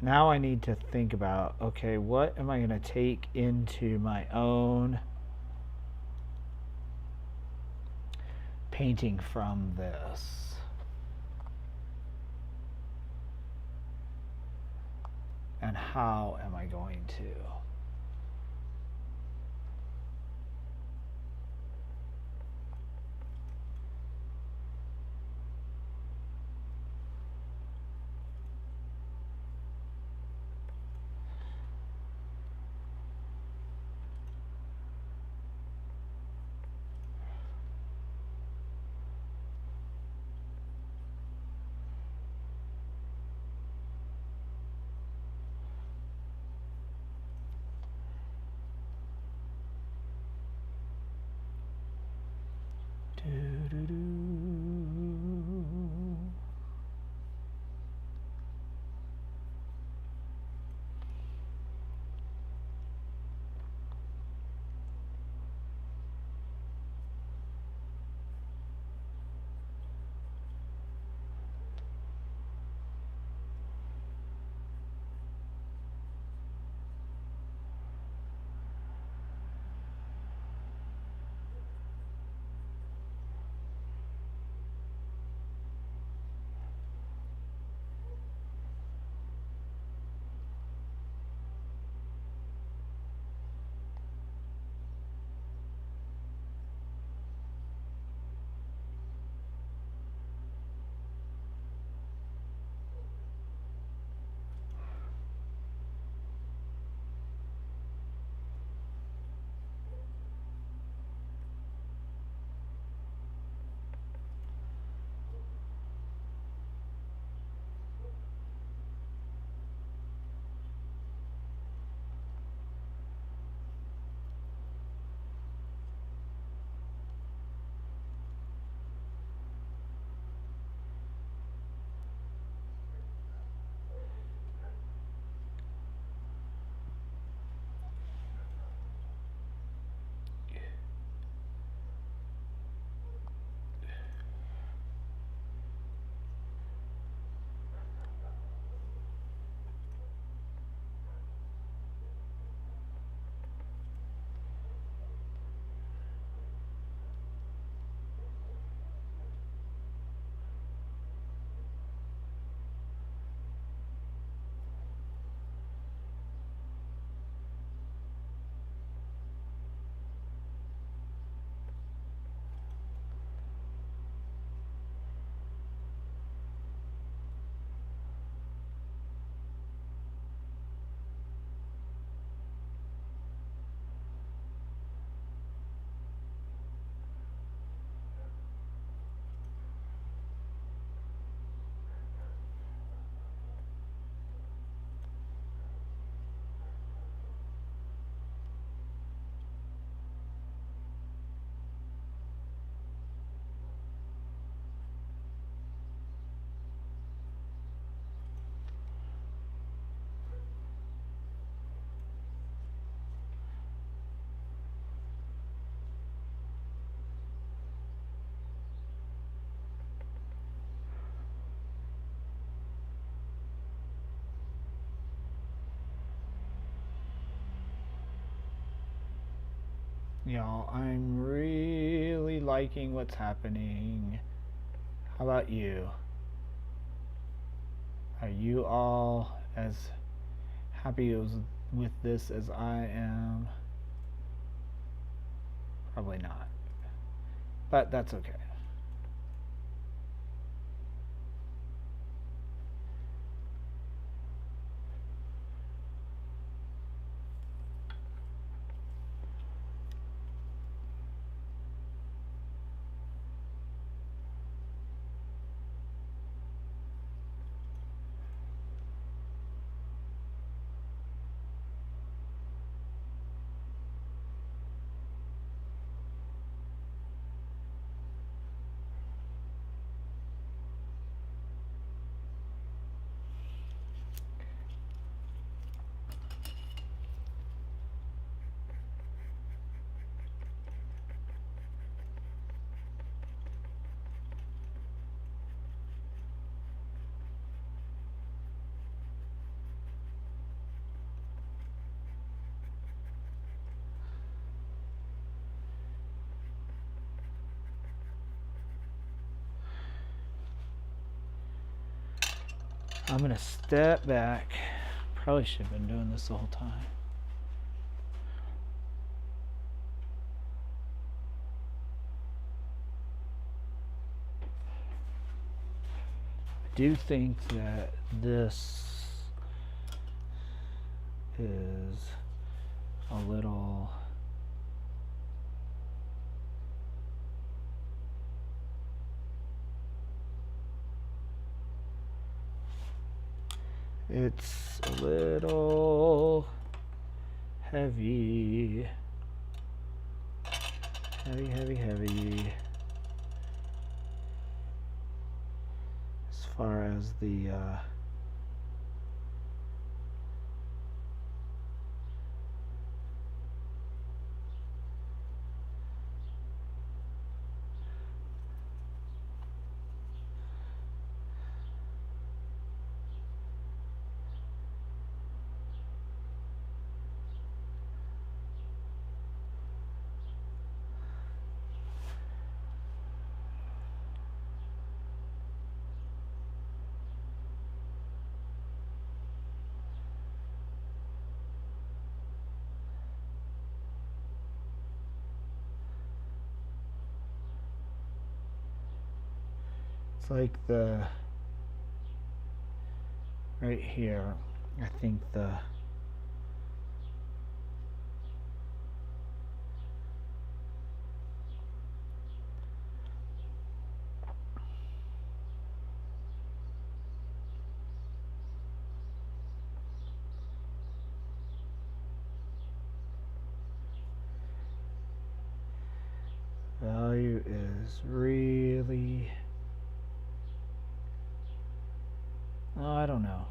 Now I need to think about, okay, what am I going to take into my own painting from this? And how am I going to? Y'all, I'm really liking what's happening. How about you? Are you all as happy with this as I am? Probably not, but that's okay. I'm going to step back. Probably should have been doing this the whole time. I do think that this is a little... It's a little heavy. Heavy. As far as the it's like the right here, I think the value is really, oh, I don't know.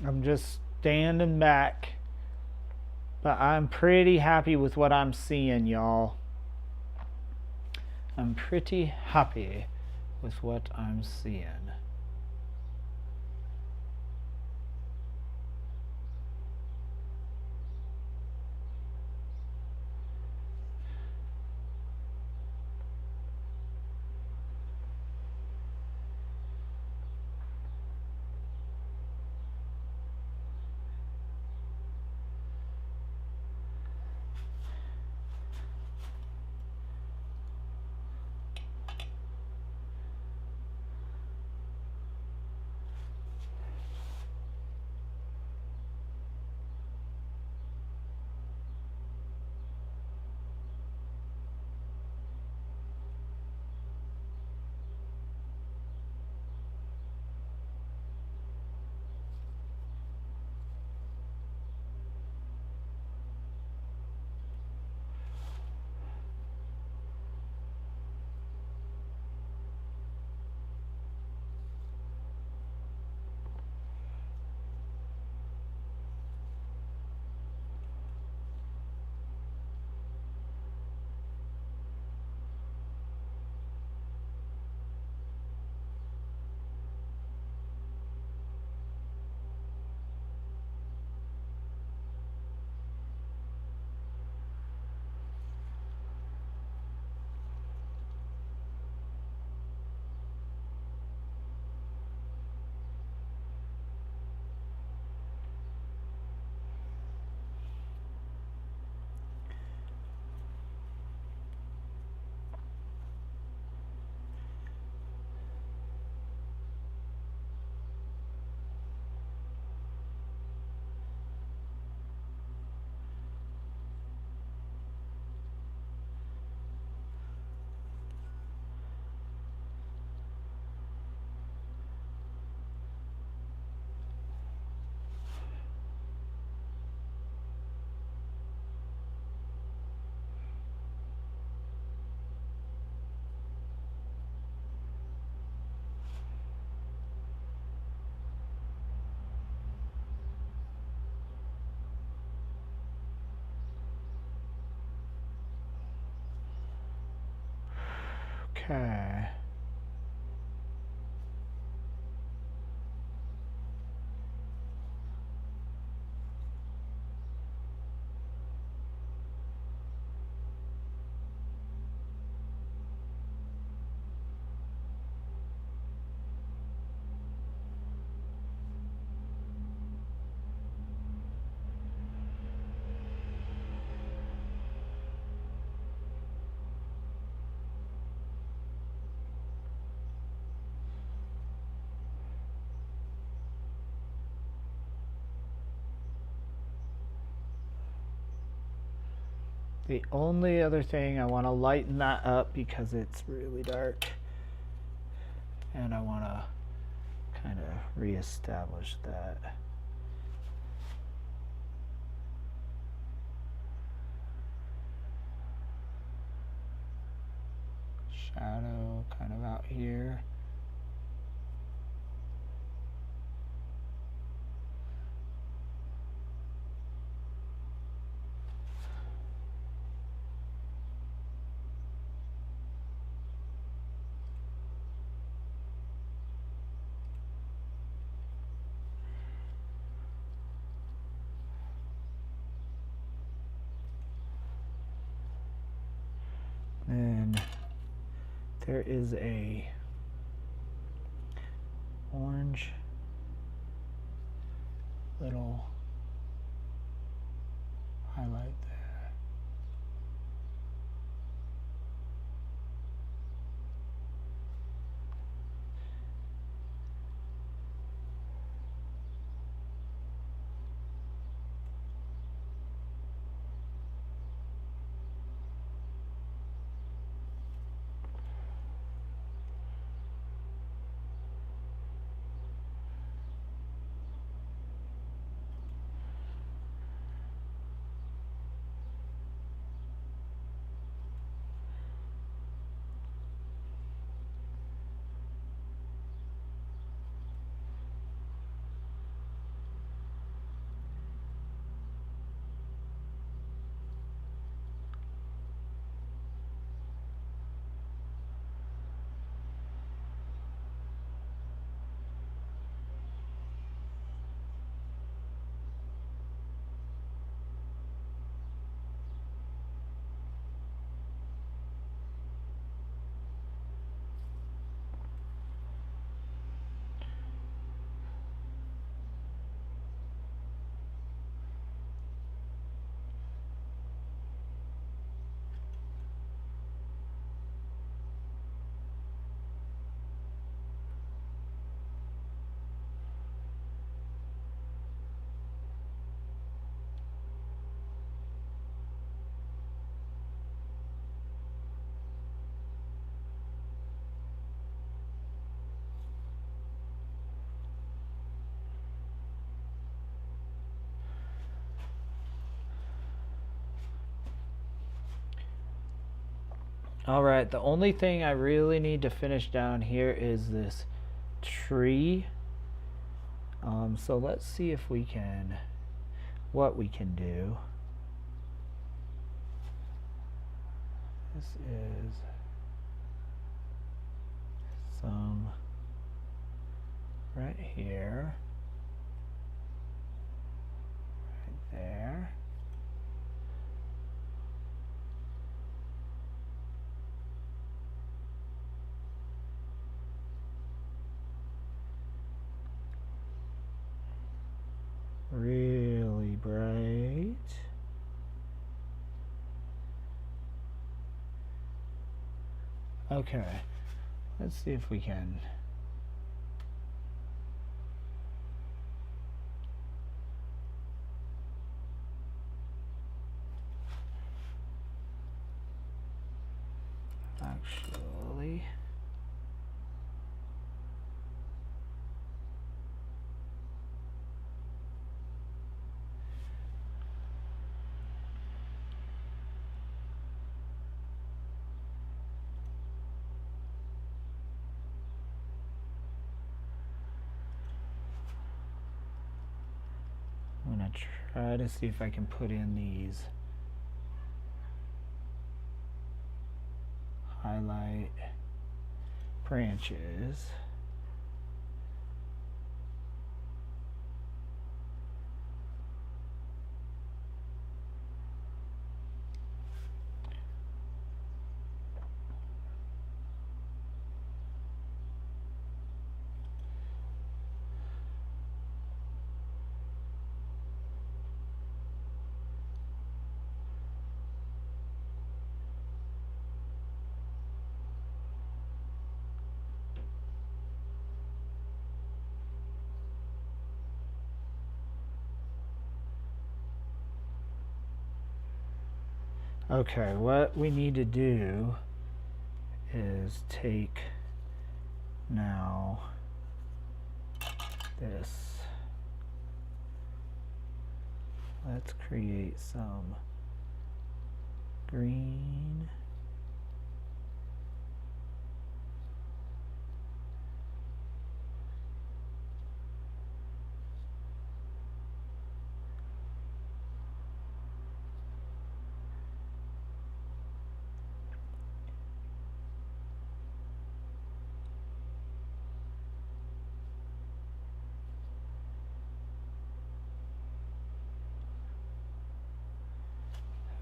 I'm just standing back, but I'm pretty happy with what I'm seeing, y'all. I'm pretty happy with what I'm seeing. Okay. The only other thing, I want to lighten that up because it's really dark. And I want to kind of reestablish that. Shadow kind of out here. Then there is a orange little highlight there. All right, the only thing I really need to finish down here is this tree. So let's see if we can, what we can do. This is some right here, right there. Really bright. Okay, let's see if we can. Actually, I'm gonna try to see if I can put in these highlight branches. Okay, what we need to do is take now this. Let's create some green.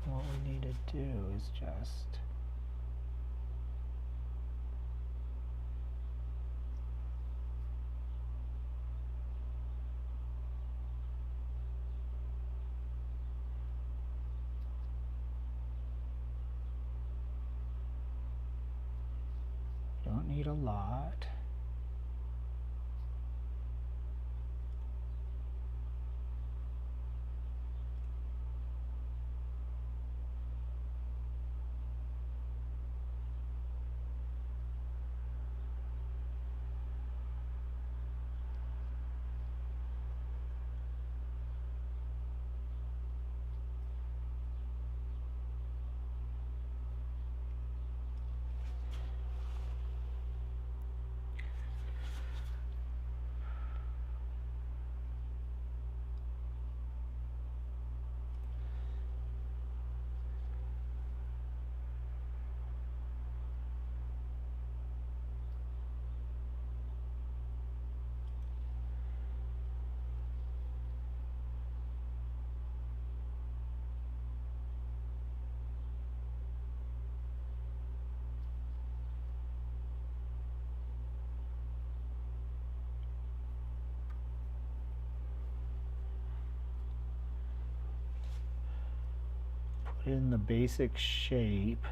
What we need to do is just don't need a lot. Put in the basic shape.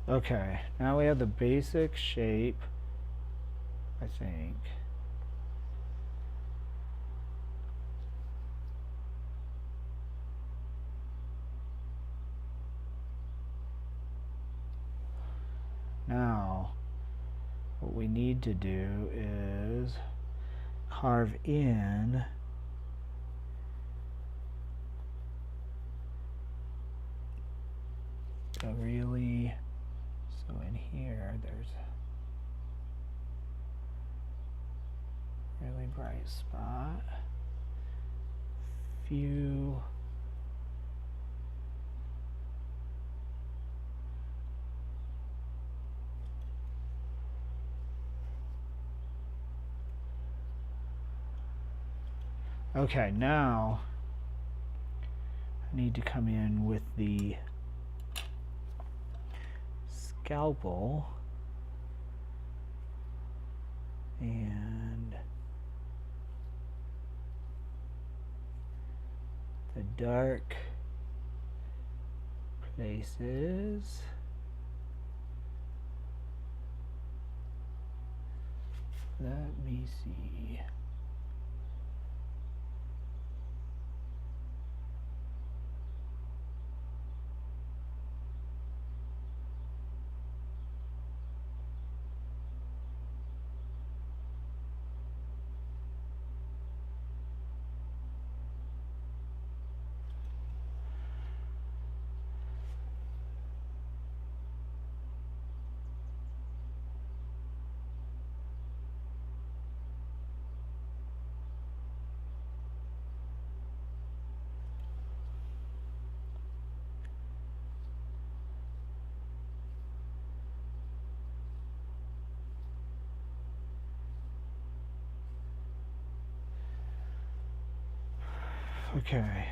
Okay, now we have the basic shape, I think. Now, what we need to do is carve in so in here there's a really bright spot, few okay, now I need to come in with the scalpel and the dark places. Let me see. Okay.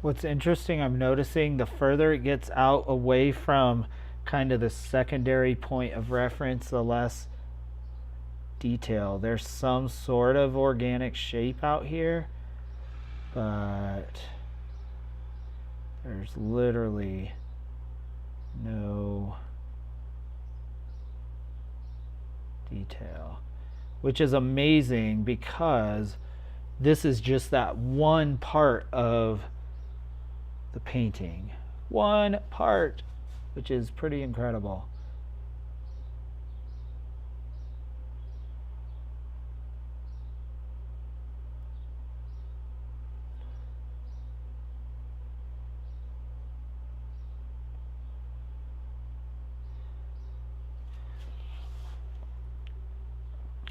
What's interesting, I'm noticing the further it gets out away from kind of the secondary point of reference, the less detail. There's some sort of organic shape out here, but there's literally no detail, which is amazing because this is just that one part of the painting. One part, which is pretty incredible.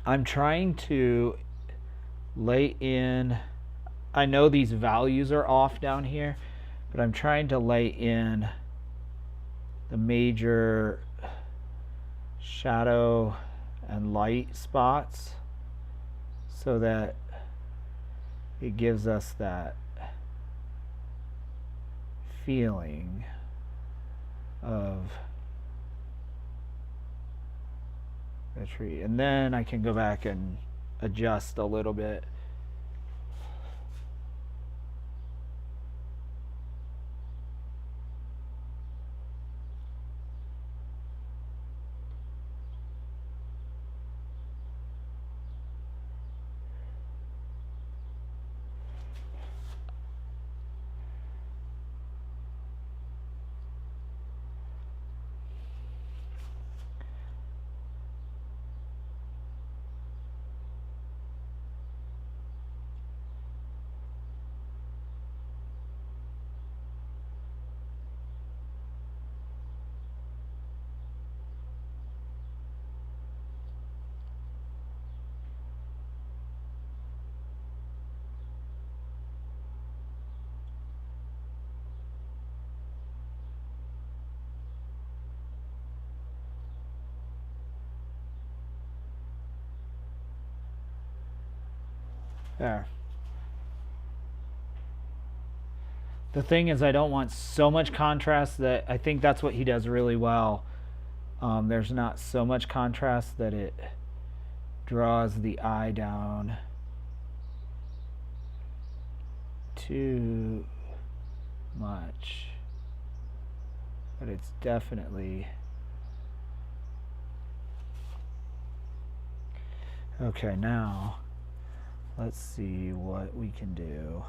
I'm trying to lay in, I know these values are off down here, but I'm trying to lay in the major shadow and light spots so that it gives us that feeling of a tree. And then I can go back and adjust a little bit. There. The thing is, I don't want so much contrast that I think that's what he does really well. There's not so much contrast that it draws the eye down too much. But it's definitely... Okay, now let's see what we can do.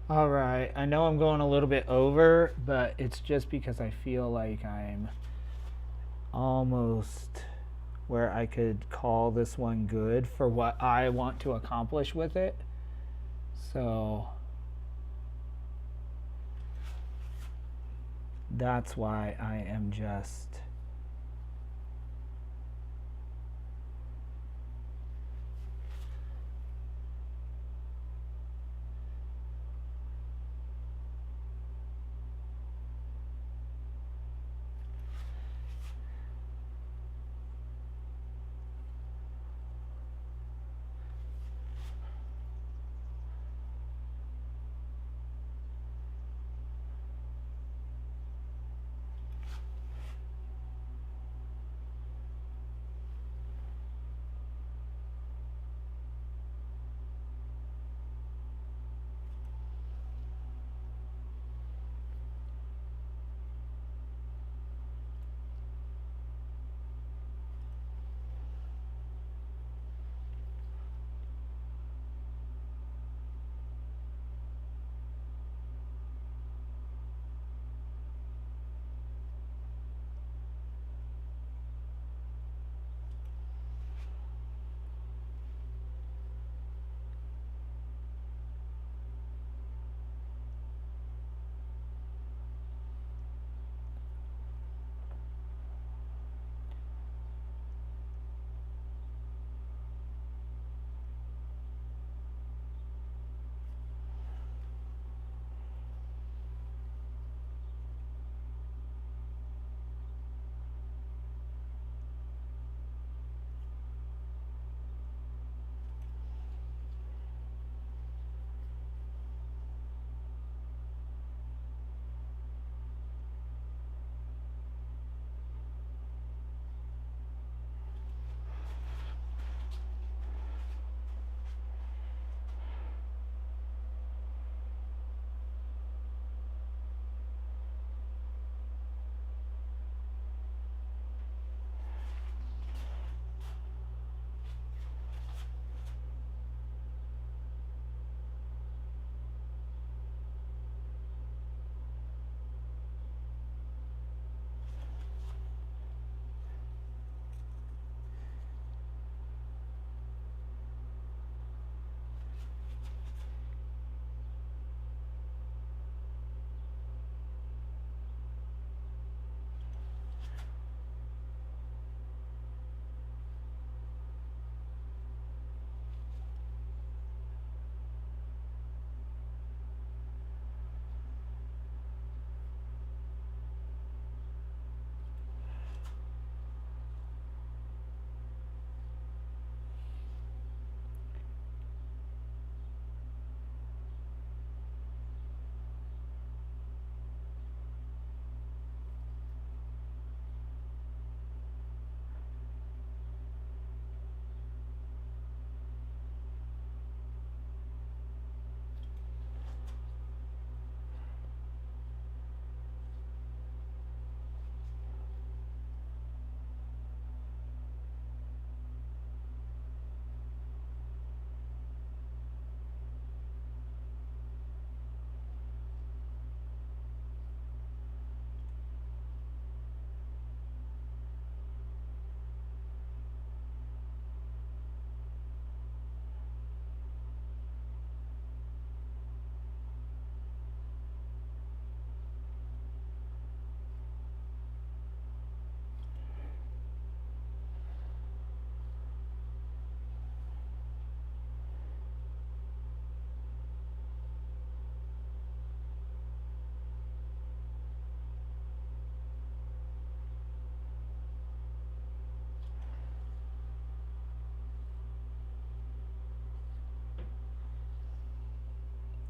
All right, I know I'm going a little bit over, but it's just because I feel like I'm almost where I could call this one good for what I want to accomplish with it. So that's why I am just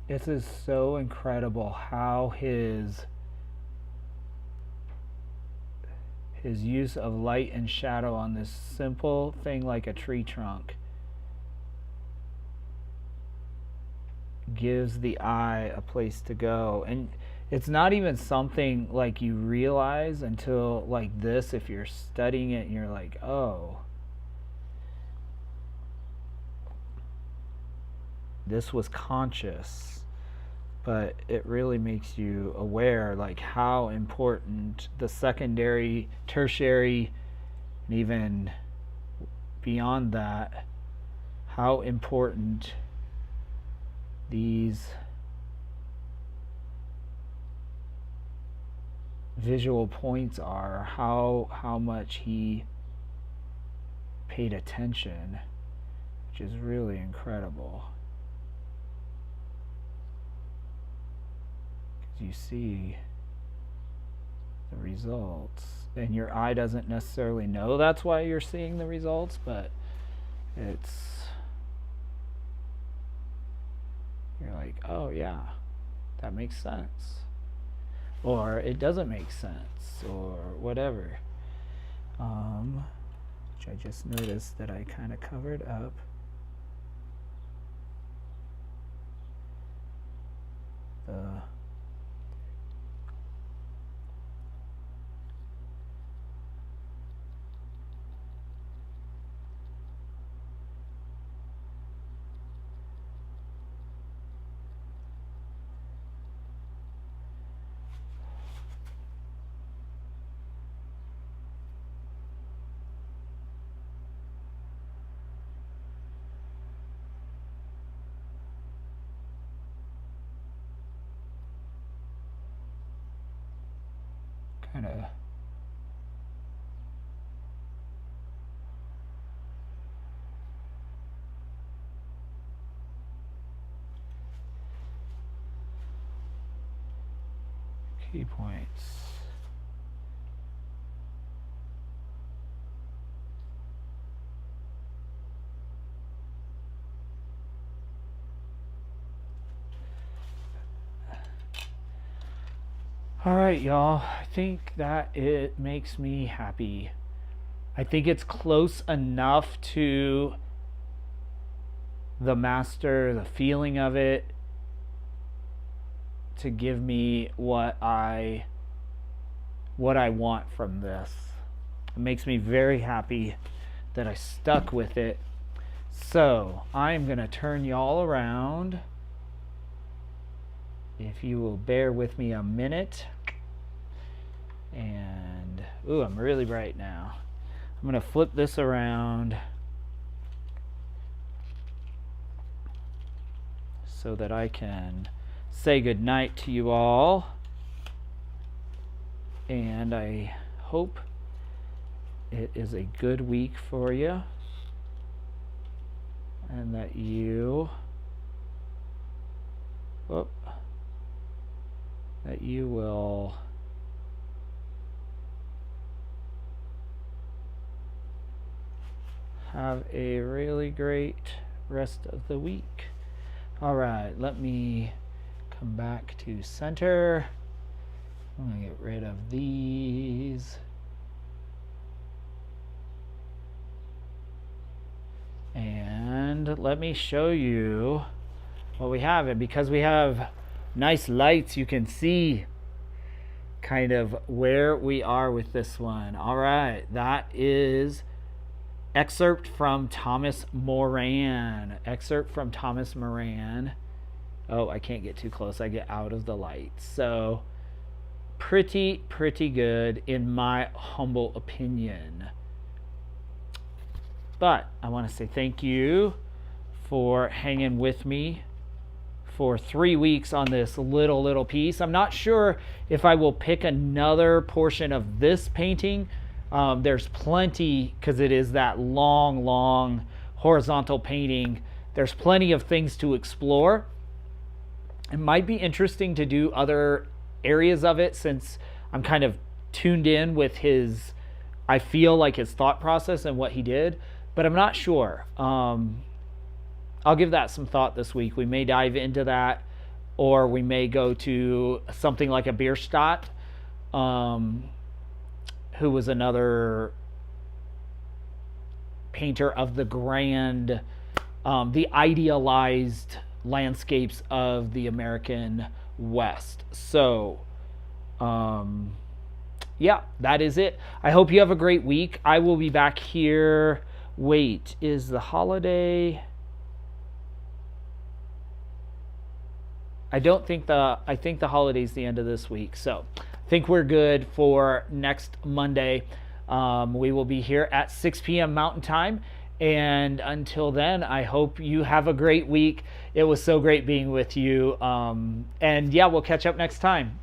This is so incredible how his use of light and shadow on this simple thing like a tree trunk gives the eye a place to go. And it's not even something like you realize until like this, if you're studying it and you're like, oh, this was conscious. But it really makes you aware like how important the secondary, tertiary, and even beyond that, how important these visual points are, how much he paid attention, which is really incredible. You see the results, and your eye doesn't necessarily know that's why you're seeing the results, but you're like, oh yeah, that makes sense, or it doesn't make sense, or whatever, which I just noticed that I kind of covered up. Kind of key points. All right, y'all, I think that it makes me happy. I think it's close enough to the master, the feeling of it, to give me what I want from this. It makes me very happy that I stuck with it. So I'm gonna turn y'all around. If you will bear with me a minute. And ooh, I'm really bright now. I'm gonna flip this around so that I can say goodnight to you all. And I hope it is a good week for you, and that you will have a really great rest of the week. All right, let me come back to center. I'm gonna get rid of these. And let me show you what we have. And because we have nice lights, you can see kind of where we are with this one. All right, that is excerpt from Thomas Moran. Oh, I can't get too close. I get out of the light. So pretty good in my humble opinion. But I want to say thank you for hanging with me for 3 weeks on this little piece. I'm not sure if I will pick another portion of this painting. There's plenty, because it is that long horizontal painting. There's plenty of things to explore. It might be interesting to do other areas of it, since I'm kind of tuned in with his, I feel like his thought process and what he did, but I'm not sure. I'll give that some thought this week. We may dive into that. or we may go to something like a Bierstadt, who was another painter of the grand, the idealized landscapes of the American West. So, yeah, that is it. I hope you have a great week. I will be back here. Wait, is the holiday? I think the holiday's the end of this week. So I think we're good for next Monday. We will be here at 6 p.m. Mountain Time. And until then, I hope you have a great week. It was so great being with you. And yeah, we'll catch up next time.